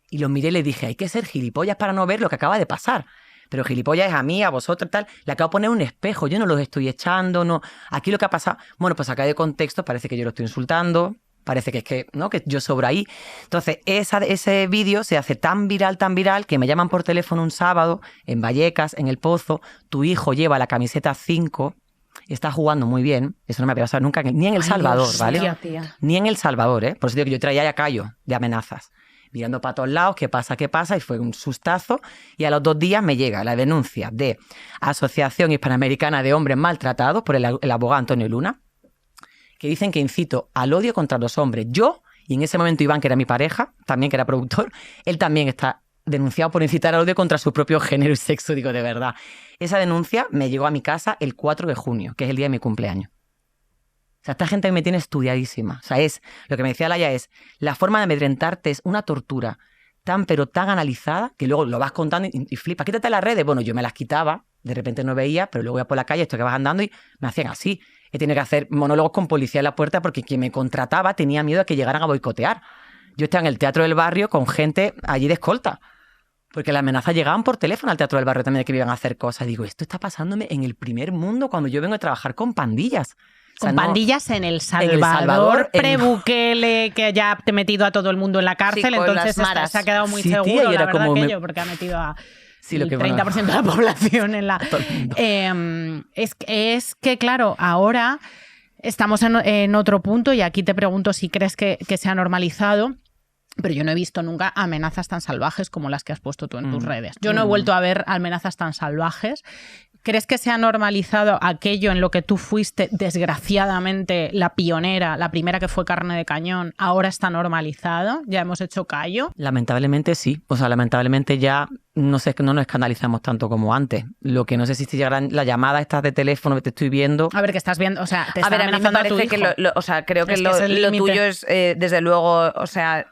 Y los miré y les dije, hay que ser gilipollas para no ver lo que acaba de pasar. Pero gilipollas es a mí, a vosotros, tal. Le acabo de poner un espejo, yo no los estoy echando, no. Aquí lo que ha pasado, bueno, pues acá de contexto parece que yo lo estoy insultando, parece que yo sobro ahí. Entonces, ese vídeo se hace tan viral, que me llaman por teléfono un sábado, en Vallecas, en El Pozo, tu hijo lleva la camiseta 5, está jugando muy bien, eso no me había pasado nunca, ni en El Salvador, ¿vale? Ni en El Salvador, ¿eh? Por eso digo que yo traía ya callo de amenazas. Mirando para todos lados, ¿qué pasa? Y fue un sustazo. Y a los 2 días me llega la denuncia de Asociación Hispanoamericana de Hombres Maltratados por el abogado Antonio Luna, que dicen que incito al odio contra los hombres. Yo, y en ese momento Iván, que era mi pareja, también que era productor, él también está denunciado por incitar al odio contra su propio género y sexo. Digo, de verdad. Esa denuncia me llegó a mi casa el 4 de junio, que es el día de mi cumpleaños. O sea, esta gente me tiene estudiadísima. O sea, lo que me decía Laia es, la forma de amedrentarte es una tortura pero tan analizada, que luego lo vas contando y flipas. Quítate las redes. Bueno, yo me las quitaba, de repente no veía, pero luego iba por la calle, esto que vas andando y me hacían así. He tenido que hacer monólogos con policía en la puerta porque quien me contrataba tenía miedo a que llegaran a boicotear. Yo estaba en el teatro del barrio con gente allí de escolta. Porque las amenazas llegaban por teléfono al teatro del barrio también de que me iban a hacer cosas. Digo, esto está pasándome en el primer mundo cuando yo vengo a trabajar con pandillas. O sea, con pandillas en El Salvador, pre-Bukele, que ya ha metido a todo el mundo en la cárcel, entonces se ha quedado muy seguro, tía, la verdad, aquello, porque ha metido a el 30% de la población en la... Es que, claro, ahora estamos en otro punto y aquí te pregunto si crees que se ha normalizado. Pero yo no he visto nunca amenazas tan salvajes como las que has puesto tú en tus redes. Yo no he vuelto a ver amenazas tan salvajes. ¿Crees que se ha normalizado aquello en lo que tú fuiste, desgraciadamente, la pionera, la primera que fue carne de cañón? ¿Ahora está normalizado? ¿Ya hemos hecho callo? Lamentablemente sí. O sea, lamentablemente ya no nos escandalizamos tanto como antes. Lo que no sé si llegarán las llamadas estas de teléfono que te estoy viendo. A ver, que estás viendo, o sea, te están a mí me parece que creo que lo tuyo es, desde luego, o sea...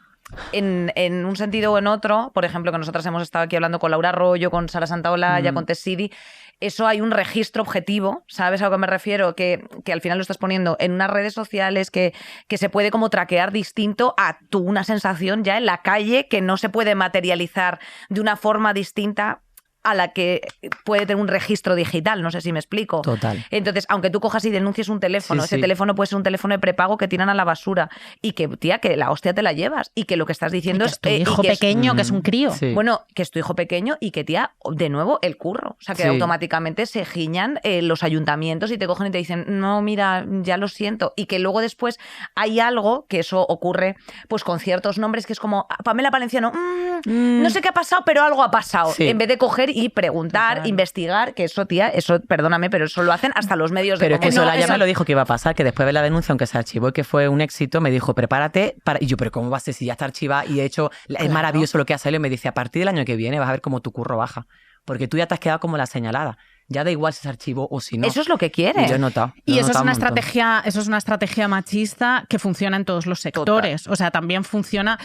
En un sentido o en otro, por ejemplo, que nosotras hemos estado aquí hablando con Laura Arroyo, con Sara Santaolalla, con Tessidi, eso hay un registro objetivo, ¿sabes a lo que me refiero? Que al final lo estás poniendo en unas redes sociales que se puede como traquear distinto a una sensación ya en la calle que no se puede materializar de una forma distinta a la que puede tener un registro digital, no sé si me explico. Total. Entonces, aunque tú cojas y denuncies un teléfono, ese teléfono puede ser un teléfono de prepago que tiran a la basura y que, tía, que la hostia te la llevas y que lo que estás diciendo es... tu hijo pequeño, que es un crío. Sí. Bueno, que es tu hijo pequeño y que, tía, de nuevo, el curro. O sea, que automáticamente se giñan los ayuntamientos y te cogen y te dicen, no, mira, ya lo siento. Y que luego después hay algo, que eso ocurre pues con ciertos nombres, que es como, Pamela Palenciano, no sé qué ha pasado, pero algo ha pasado. Sí. En vez de coger y preguntar, investigar, que eso, tía, eso, perdóname, pero eso lo hacen hasta los medios de comunicación. Pero es que Soraya me lo dijo que iba a pasar, que después de la denuncia, aunque se archivó y que fue un éxito, me dijo, prepárate para... Y yo, pero ¿cómo va a ser si ya está archivada? Y de hecho, es maravilloso lo que ha salido. Y me dice, a partir del año que viene vas a ver cómo tu curro baja. Porque tú ya te has quedado como la señalada. Ya da igual si se archivó o si no. Eso es lo que quiere. Y yo he notado. Y eso es una estrategia machista que funciona en todos los sectores. Total. O sea, también funciona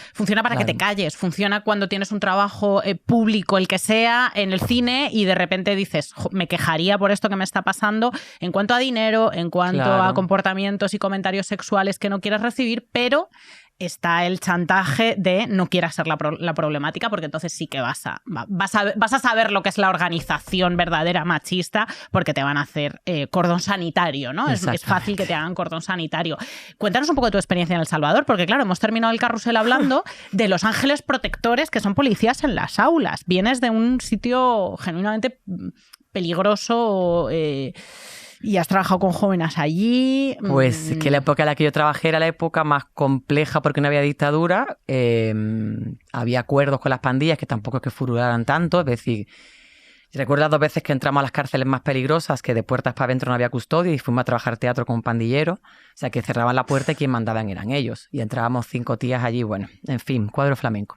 para que te calles. Funciona cuando tienes un trabajo público, el que sea, en el cine y de repente dices, me quejaría por esto que me está pasando en cuanto a dinero, en cuanto a comportamientos y comentarios sexuales que no quieras recibir, pero... está el chantaje de no quieras ser la problemática, porque entonces sí que vas a saber lo que es la organización verdadera machista, porque te van a hacer cordón sanitario, ¿no? Es fácil que te hagan cordón sanitario. Cuéntanos un poco de tu experiencia en El Salvador, porque claro, hemos terminado el carrusel hablando de los ángeles protectores que son policías en las aulas. Vienes de un sitio genuinamente peligroso... ¿Y has trabajado con jóvenes allí? Pues que la época en la que yo trabajé era la época más compleja porque no había dictadura. Había acuerdos con las pandillas que tampoco es que furularan tanto. Es decir, recuerdo las 2 veces que entramos a las cárceles más peligrosas, que de puertas para adentro no había custodia y fuimos a trabajar teatro con un pandillero. O sea, que cerraban la puerta y quien mandaban eran ellos. Y entrábamos 5 tías allí, bueno, en fin, cuadro flamenco.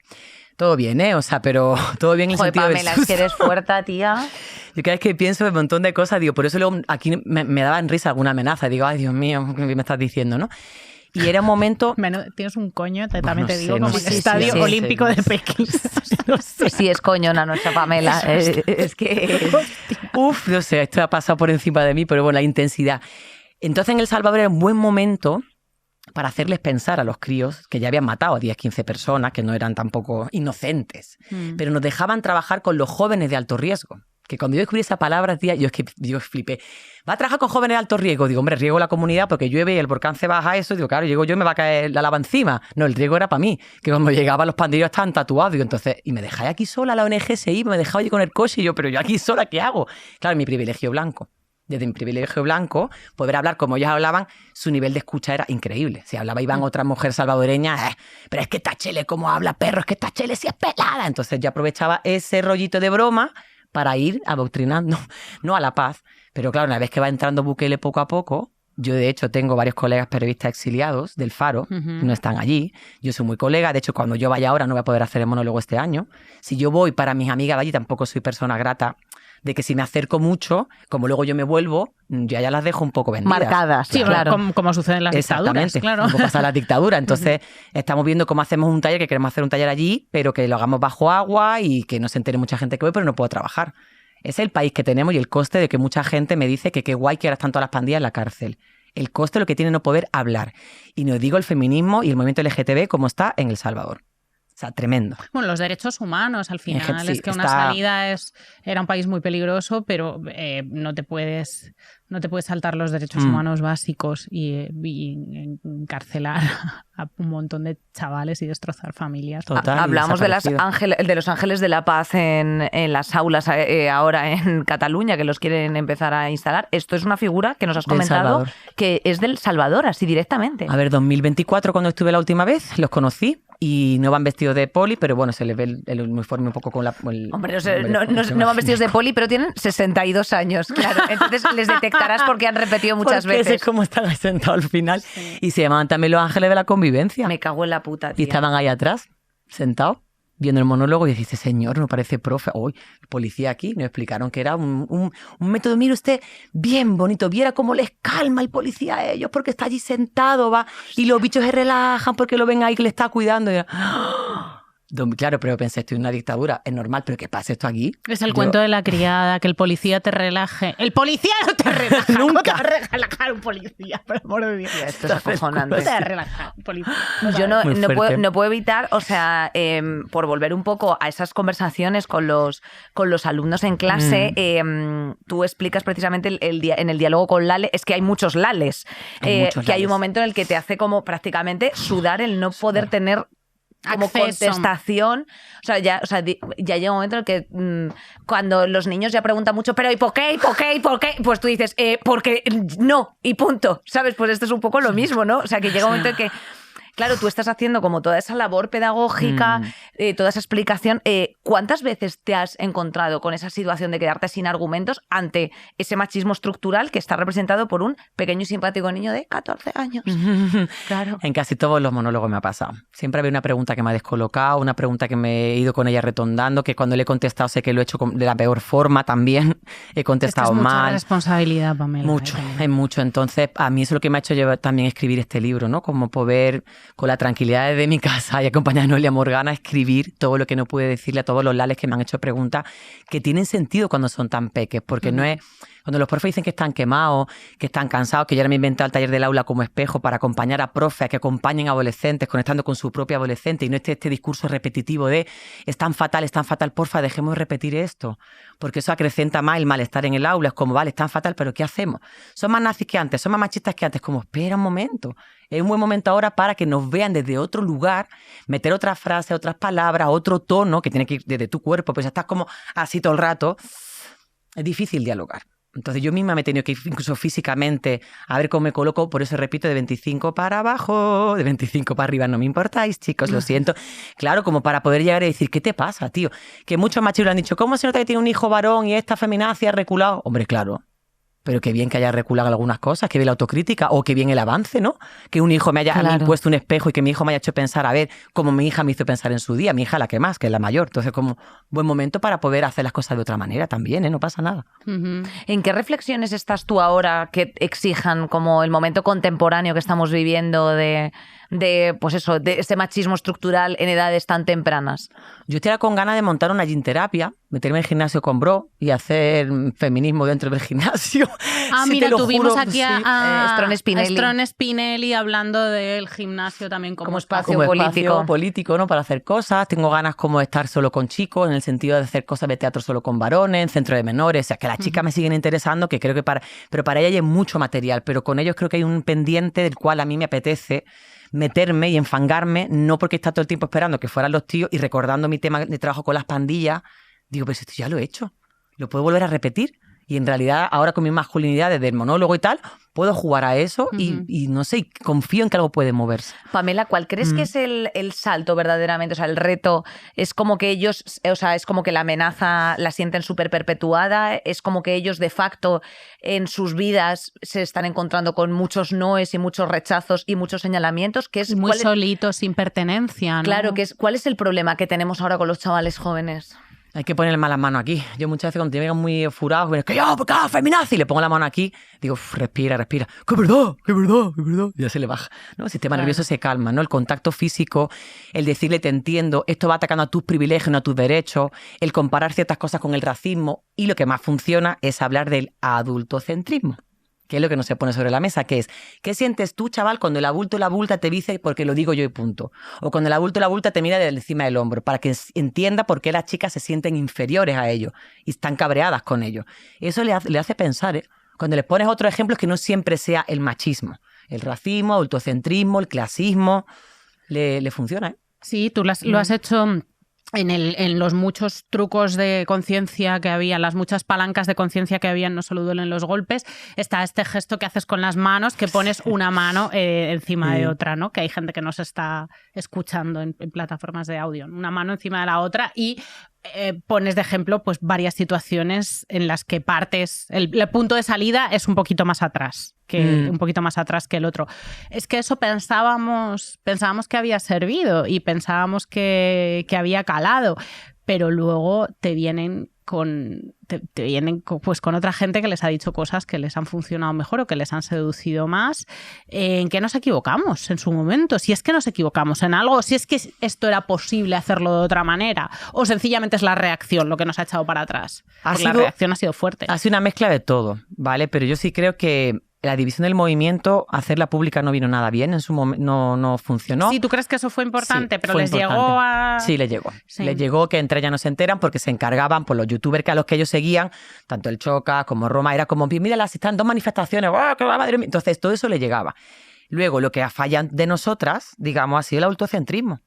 Todo bien, ¿eh? O sea, pero todo bien en el sentido Pamela, del es que eres fuerte, tía. Yo cada vez que pienso en un montón de cosas, digo, por eso luego aquí me daban risa alguna amenaza. Digo, ay, Dios mío, ¿qué me estás diciendo, no? Y era un momento... Tienes un coño, también te digo, sé, no como sé, el Estadio Olímpico de Pekín. No sé. Sí, es coñona nuestra Pamela. Es que... Uf, no sé, esto ha pasado por encima de mí, pero bueno, la intensidad. Entonces en El Salvador era un buen momento para hacerles pensar a los críos que ya habían matado a 10, 15 personas, que no eran tampoco inocentes, pero nos dejaban trabajar con los jóvenes de alto riesgo. Que cuando yo descubrí esa palabra, tía, yo flipé. ¿Va a trabajar con jóvenes de alto riesgo? Digo, hombre, riego la comunidad porque llueve y el volcán se baja eso. Digo, claro, llego yo y me va a caer la lava encima. No, el riesgo era para mí, que cuando llegaba los pandilleros estaban tatuados. Digo, entonces, y me dejáis aquí sola, la ONG se iba, me dejaba yo con el coche y yo, pero yo aquí sola, ¿qué hago? Claro, mi privilegio blanco. Desde mi privilegio blanco, poder hablar como ellos hablaban, su nivel de escucha era increíble. Si hablaba Iván, otra mujer salvadoreña, pero es que esta Chele, ¿cómo habla, perro? Es que esta Chele sí es pelada. Entonces yo aprovechaba ese rollito de broma para ir adoctrinando, no a la paz. Pero claro, una vez que va entrando Bukele poco a poco, Yo, de hecho, tengo varios colegas periodistas exiliados del Faro, no están allí. Yo soy muy colega, de hecho, cuando yo vaya ahora no voy a poder hacer el monólogo este año. Si yo voy para mis amigas de allí, tampoco soy persona grata de que si me acerco mucho, como luego yo me vuelvo, ya las dejo un poco vendidas. Marcadas, Sí, claro. como sucede en las dictaduras, claro. Como pasa en la dictadura. Entonces, estamos viendo cómo hacemos un taller, que queremos hacer un taller allí, pero que lo hagamos bajo agua y que no se entere mucha gente que voy, pero no puedo trabajar. Es el país que tenemos y el coste de que mucha gente me dice que qué guay que ahora están todas las pandillas en la cárcel. El coste de lo que tiene no poder hablar. Y no digo el feminismo y el movimiento LGTB como está en El Salvador. O sea, tremendo. Bueno, los derechos humanos, al final, sí, es que una salida era un país muy peligroso, pero no te puedes saltar los derechos humanos básicos y encarcelar a un montón de chavales y destrozar familias. Total, Hablamos de los ángeles de la paz en las aulas ahora en Cataluña, que los quieren empezar a instalar. Esto es una figura que nos has comentado que es del Salvador, así directamente. A ver, 2024, cuando estuve la última vez, los conocí. Y no van vestidos de poli, pero bueno, se les ve el uniforme un poco con la... Hombre, no van vestidos de poli, pero tienen 62 años, claro. Entonces les detectarás porque han repetido muchas veces. Es como están ahí sentados al final. Sí. Y se llamaban también los ángeles de la convivencia. Me cago en la puta, tía. Y estaban ahí atrás, sentados, viendo el monólogo y dice, señor, no parece profe. Uy, policía aquí. Nos explicaron que era un método, mire usted, bien bonito. Viera cómo les calma el policía a ellos porque está allí sentado, va, y los bichos se relajan porque lo ven ahí que le está cuidando. Y claro, pero pensé, estoy en una dictadura, es normal, pero ¿qué pasa esto aquí? Es el cuento de la criada, que el policía te relaje. ¡El policía no te relaja! Nunca. ¿Cómo te va a relajar un policía? Por amor de Dios. Esto es acojonante. ¿Cómo te va a relajar un policía? Yo no puedo evitar, o sea, por volver un poco a esas conversaciones con los alumnos en clase, tú explicas precisamente en el diálogo con Lale, es que hay muchos Lales, hay un momento en el que te hace como prácticamente sudar el no poder tener como contestación. O sea, ya llega un momento en el que cuando los niños ya preguntan mucho, pero ¿y por qué? ¿Y por qué? ¿Y por qué? Pues tú dices, porque no, y punto. ¿Sabes? Pues esto es un poco lo mismo, ¿no? O sea, que llega un momento en que, claro, tú estás haciendo como toda esa labor pedagógica, toda esa explicación. ¿Cuántas veces te has encontrado con esa situación de quedarte sin argumentos ante ese machismo estructural que está representado por un pequeño y simpático niño de 14 años? Claro. En casi todos los monólogos me ha pasado. Siempre había una pregunta que me ha descolocado, una pregunta que me he ido con ella retondando, que cuando le he contestado sé que lo he hecho de la peor forma también. He contestado mal. Es mucha responsabilidad, Pamela. Mucho, es mucho. Entonces, a mí eso es lo que me ha hecho llevar también escribir este libro, ¿no? Como poder, con la tranquilidad de mi casa y acompañada de Noelia Morgana, escribir todo lo que no pude decirle a todos los lales que me han hecho preguntas que tienen sentido cuando son tan peques, porque no es... Cuando los profes dicen que están quemados, que están cansados, que yo ahora me he inventado el taller del aula como espejo para acompañar a profes, a que acompañen a adolescentes, conectando con su propio adolescente y no este discurso repetitivo de es tan fatal, porfa, dejemos de repetir esto, porque eso acrecenta más el malestar en el aula. Es como, vale, es tan fatal, pero ¿qué hacemos? Son más nazis que antes, son más machistas que antes. Como, espera un momento, es un buen momento ahora para que nos vean desde otro lugar, meter otras frases, otras palabras, otro tono que tiene que ir desde tu cuerpo, pues ya estás como así todo el rato. Es difícil dialogar. Entonces yo misma me he tenido que ir incluso físicamente a ver cómo me coloco, por eso repito, de 25 para abajo, de 25 para arriba, no me importáis, chicos, lo siento. Claro, como para poder llegar y decir, ¿qué te pasa, tío? Que muchos machistas le han dicho, ¿cómo se nota que tiene un hijo varón y esta feminacia ha reculado? Hombre, claro. Pero qué bien que haya reculado algunas cosas, que bien la autocrítica, o qué bien el avance, ¿no? Que un hijo me haya a mí puesto un espejo y que mi hijo me haya hecho pensar, a ver, como mi hija me hizo pensar en su día, mi hija la que más, que es la mayor. Entonces, como buen momento para poder hacer las cosas de otra manera también, ¿eh? No pasa nada. ¿En qué reflexiones estás tú ahora que exijan como el momento contemporáneo que estamos viviendo de pues eso, de ese machismo estructural en edades tan tempranas? Yo estoy con ganas de montar una gym terapia, meterme en el gimnasio con Bro y hacer feminismo dentro del gimnasio. Sí, mira, tuvimos aquí a Strone Spinelli hablando del gimnasio también como espacio político, ¿no? Para hacer cosas. Tengo ganas como de estar solo con chicos, en el sentido de hacer cosas de teatro solo con varones, en centro de menores. O sea, que las chicas me siguen interesando, que creo que pero para ellas hay mucho material, pero con ellos creo que hay un pendiente del cual a mí me apetece meterme y enfangarme, no porque está todo el tiempo esperando que fueran los tíos y recordando mi tema de trabajo con las pandillas. Digo, pero esto ya lo he hecho, lo puedo volver a repetir. Y en realidad, ahora con mi masculinidad desde el monólogo y tal, puedo jugar a eso y no sé, confío en que algo puede moverse. Pamela, ¿cuál crees que es el salto verdaderamente? O sea, el reto es como que ellos, o sea, es como que la amenaza la sienten súper perpetuada, es como que ellos de facto en sus vidas se están encontrando con muchos noes y muchos rechazos y muchos señalamientos. Que es, muy solitos, sin pertenencia, ¿no? Claro, ¿cuál es el problema que tenemos ahora con los chavales jóvenes? Hay que ponerle más las manos aquí. Yo muchas veces cuando te llegan muy furados, que yo, porque feminazi, le pongo la mano aquí, digo, respira. Que es verdad. Y ya se le baja, ¿no? El sistema nervioso se calma, ¿no? El contacto físico, el decirle te entiendo, esto va atacando a tus privilegios, no a tus derechos, el comparar ciertas cosas con el racismo, y lo que más funciona es hablar del adultocentrismo, que es lo que no se pone sobre la mesa, que es, ¿qué sientes tú, chaval, cuando el adulto o la adulta te dice porque lo digo yo y punto? O cuando el adulto o la adulta te mira de encima del hombro, para que entienda por qué las chicas se sienten inferiores a ellos y están cabreadas con ellos. Eso le hace pensar, ¿eh? Cuando les pones otros ejemplos, que no siempre sea el machismo, el racismo, el adultocentrismo, el clasismo, le funciona, ¿eh? Sí, tú lo has hecho... En los muchos trucos de conciencia que había, las muchas palancas de conciencia que había, no solo duelen los golpes, está este gesto que haces con las manos, que pones una mano encima de otra, ¿no? Que hay gente que nos está escuchando en plataformas de audio, una mano encima de la otra y pones de ejemplo pues varias situaciones en las que partes, el punto de salida es un poquito más atrás que el otro. Es que eso pensábamos que había servido y pensábamos que había calado, pero luego te vienen con otra gente que les ha dicho cosas que les han funcionado mejor o que les han seducido más. ¿En qué nos equivocamos en su momento? Si es que nos equivocamos en algo, si es que esto era posible hacerlo de otra manera, o sencillamente es la reacción lo que nos ha echado para atrás. La reacción ha sido fuerte. Ha sido una mezcla de todo, ¿vale? Pero yo sí creo que la división del movimiento, hacerla pública no vino nada bien, en su momento no funcionó. Sí, ¿tú crees que eso fue importante? Sí, pero fue les importante. Llegó a... Sí, les llegó. Sí. Les llegó que entre ellas no se enteran porque se encargaban por los youtubers que a los que ellos seguían, tanto el Choca como Roma, era como, mira, las están 2 manifestaciones, ¡oh, qué madre mía! Entonces todo eso le llegaba. Luego, lo que fallan de nosotras, digamos, ha sido el autocentrismo.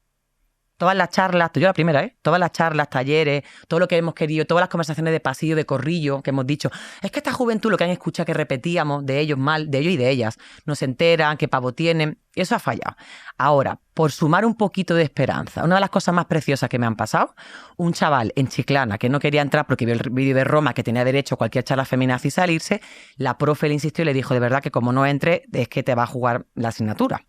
Todas las charlas, yo la primera, todas las charlas, talleres, todo lo que hemos querido, todas las conversaciones de pasillo, de corrillo, que hemos dicho, es que esta juventud, lo que han escuchado que repetíamos de ellos mal, de ellos y de ellas, no se enteran, qué pavo tienen, eso ha fallado. Ahora, por sumar un poquito de esperanza, una de las cosas más preciosas que me han pasado, un chaval en Chiclana que no quería entrar porque vio el vídeo de Roma, que tenía derecho a cualquier charla feminazi y salirse, la profe le insistió y le dijo, de verdad que como no entre, es que te va a jugar la asignatura.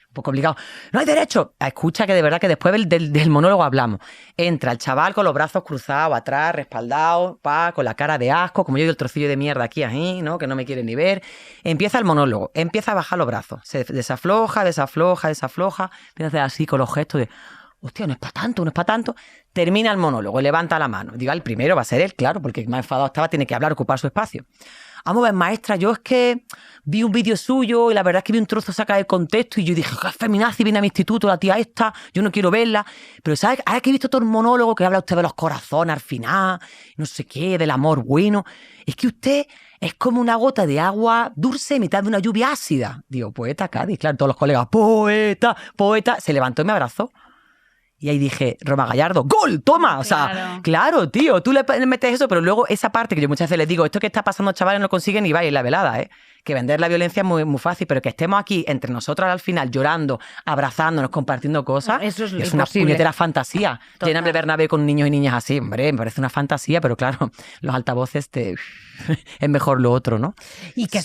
Un poco obligado. ¡No hay derecho! Escucha que de verdad que después del monólogo hablamos. Entra el chaval con los brazos cruzados atrás, respaldado, con la cara de asco, como yo digo, el trocillo de mierda aquí, ahí, ¿no? Que no me quiere ni ver. Empieza el monólogo, empieza a bajar los brazos. Se desafloja, empieza a hacer así con los gestos de hostia, no es para tanto. Termina el monólogo, levanta la mano. Digo, el primero va a ser él, claro, porque más enfadado estaba, tiene que hablar, ocupar su espacio. Vamos a ver, maestra, yo es que vi un vídeo suyo y la verdad es que vi un trozo sacado de contexto y yo dije, ¡qué feminazi viene a mi instituto, la tía esta! Yo no quiero verla. Pero ¿sabes? Ahora que he visto todo el monólogo que habla usted de los corazones al final, no sé qué, del amor bueno, es que usted es como una gota de agua dulce en mitad de una lluvia ácida. Digo, poeta Cádiz, claro, todos los colegas, poeta, se levantó y me abrazó. Y ahí dije, Roma Gallardo, ¡gol! ¡Toma! O sea, claro, tío, tú le metes eso, pero luego esa parte que yo muchas veces les digo, esto que está pasando, chavales, no consiguen ni vaya en la velada, que vender la violencia es muy, muy fácil, pero que estemos aquí entre nosotros al final llorando, abrazándonos, compartiendo cosas, eso es una puñetera fantasía. Lléname Bernabé con niños y niñas así, hombre, me parece una fantasía, pero claro, los altavoces es mejor lo otro, ¿no? Y que,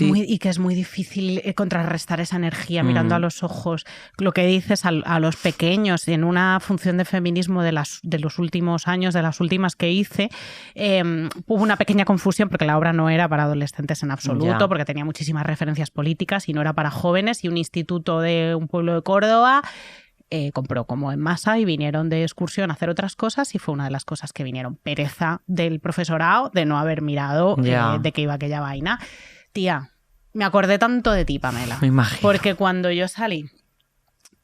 es muy difícil contrarrestar esa energía mirando a los ojos. Lo que dices a los pequeños, en una función de feminismo de los últimos años, de las últimas que hice, hubo una pequeña confusión porque la obra no era para adolescentes en absoluto, porque tenía muchísimas referencias políticas y no era para jóvenes, y un instituto de un pueblo de Córdoba compró como en masa y vinieron de excursión a hacer otras cosas, y fue una de las cosas que vinieron. Pereza del profesorado de no haber mirado de qué iba aquella vaina. Tía, me acordé tanto de ti, Pamela. Me imagino. Porque cuando yo salí,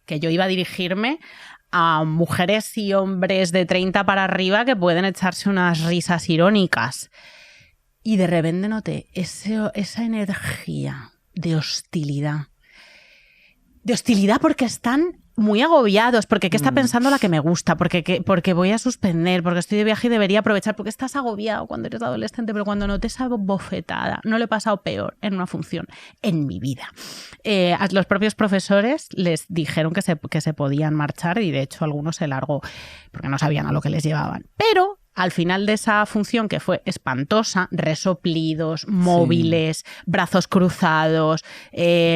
que yo iba a dirigirme a mujeres y hombres de 30 para arriba que pueden echarse unas risas irónicas. Y de repente noté esa energía de hostilidad. De hostilidad porque están muy agobiados, porque ¿qué está pensando la que me gusta? Porque voy a suspender, porque estoy de viaje y debería aprovechar, porque estás agobiado cuando eres adolescente, pero cuando noté esa bofetada, no le he pasado peor en una función en mi vida. A los propios profesores les dijeron que se podían marchar y de hecho algunos se largó porque no sabían a lo que les llevaban. Pero al final de esa función, que fue espantosa, resoplidos, móviles, brazos cruzados,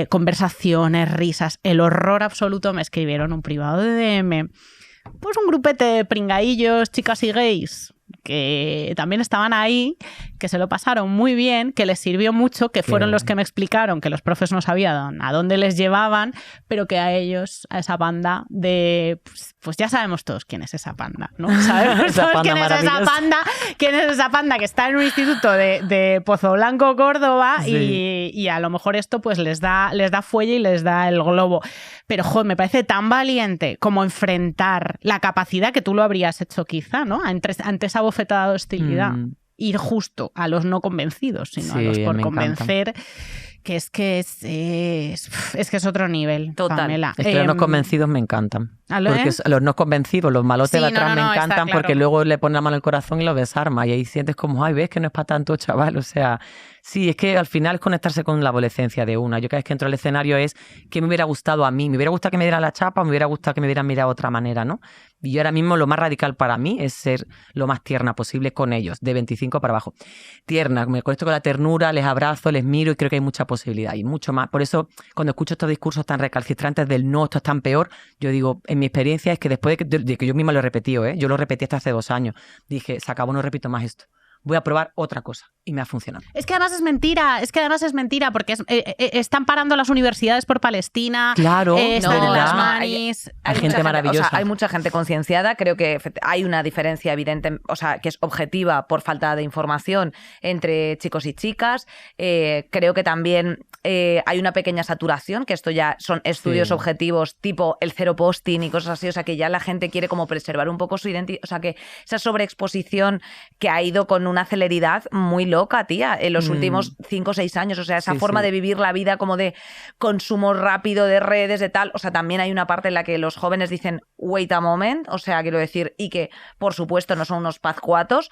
conversaciones, risas, el horror absoluto, me escribieron un privado de DM, pues un grupete de pringaillos, chicas y gays, que también estaban ahí, que se lo pasaron muy bien, que les sirvió mucho, que fueron los que me explicaron que los profes no sabían a dónde les llevaban, pero que a ellos, a esa banda de... Pues ya sabemos todos quién es esa panda, ¿no? Sabemos todos quién es esa panda que está en un instituto de Pozoblanco, Córdoba, sí. y a lo mejor esto pues les da fuelle y les da el globo. Pero, joder, me parece tan valiente como enfrentar la capacidad que tú lo habrías hecho quizá, ¿no? Ante esa bofetada de hostilidad. Ir justo a los no convencidos, sino a los por convencer... Que es otro nivel. Total. Pamela. Es que los no convencidos me encantan. Porque los no convencidos, los malotes de atrás me encantan, porque luego le ponen la mano al corazón y lo desarma. Y ahí sientes como, ay, ves que no es para tanto, chaval. O sea, sí, es que al final es conectarse con la adolescencia de una. Yo cada vez que entro al escenario es que me hubiera gustado a mí. Me hubiera gustado que me dieran la chapa, me hubiera gustado que me hubieran mirado de otra manera, ¿no? Y yo ahora mismo lo más radical para mí es ser lo más tierna posible con ellos, de 25 para abajo. Tierna, me conecto con la ternura, les abrazo, les miro y creo que hay mucha posibilidad y mucho más. Por eso, cuando escucho estos discursos tan recalcitrantes del no, esto es tan peor, yo digo, en mi experiencia es que después de que yo misma lo he repetido, yo lo repetí hasta hace 2 años, dije, se acabó, no repito más esto. Voy a probar otra cosa. Y me ha funcionado. Es que además es mentira, porque están parando las universidades por Palestina. Claro, están en las manis. Hay gente maravillosa. O sea, hay mucha gente concienciada. Creo que hay una diferencia evidente, o sea, que es objetiva por falta de información entre chicos y chicas. Creo que también hay una pequeña saturación, que esto ya son estudios objetivos tipo el zero posting y cosas así. O sea, que ya la gente quiere como preservar un poco su identidad. O sea, que esa sobreexposición que ha ido con una celeridad muy loca, tía, en los últimos 5 o 6 años. O sea, esa forma de vivir la vida como de consumo rápido de redes, de tal. O sea, también hay una parte en la que los jóvenes dicen, wait a moment, o sea, quiero decir, y que, por supuesto, no son unos pazcuatos.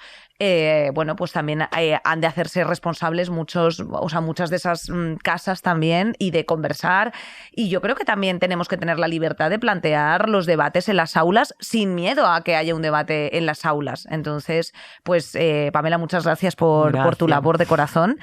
Bueno, pues también han de hacerse responsables muchas de esas casas también, y de conversar. Y yo creo que también tenemos que tener la libertad de plantear los debates en las aulas sin miedo a que haya un debate en las aulas. Entonces, pues, Pamela, muchas gracias por tu labor de corazón.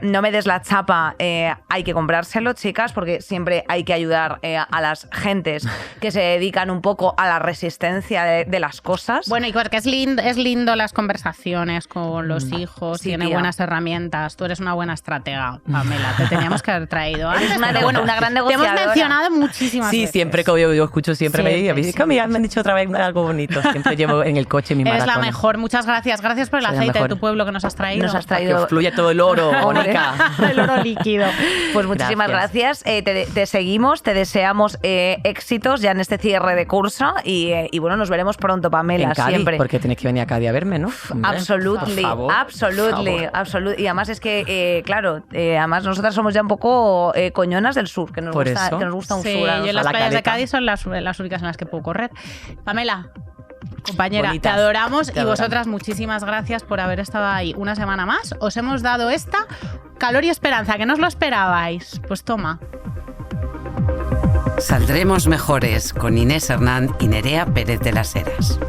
No me des la chapa, hay que comprárselo, chicas, porque siempre hay que ayudar a las gentes que se dedican un poco a la resistencia de las cosas. Bueno, y porque es lindo las conversaciones con los hijos, tiene buenas herramientas. Tú eres una buena estratega, Pamela, te teníamos que haber traído antes. Eres una gran negociadora. Te hemos mencionado muchísimas veces. Sí, siempre que yo escucho siempre me han dicho otra vez algo bonito. Siempre llevo en el coche mis maratones. Es la mejor, muchas gracias. Gracias por el aceite de tu pueblo que nos has traído. Que fluye todo el oro, Mónica. El oro líquido. Pues muchísimas gracias. Te seguimos, te deseamos éxitos ya en este cierre de curso y bueno, nos veremos pronto, Pamela, en Cádiz, siempre. Porque tienes que venir a Cádiz a verme, ¿no? Absolutely. Y además es que, claro, además nosotras somos ya un poco coñonas del sur, que nos gusta un sur. Yo en las playas de Cádiz son las únicas en las que puedo correr. Pamela, compañera, bonitas, te adoramos y vosotras muchísimas gracias por haber estado ahí una semana más. Os hemos dado esta calor y esperanza, que no os lo esperabais. Pues toma. Saldremos mejores con Inés Hernán y Nerea Pérez de las Heras.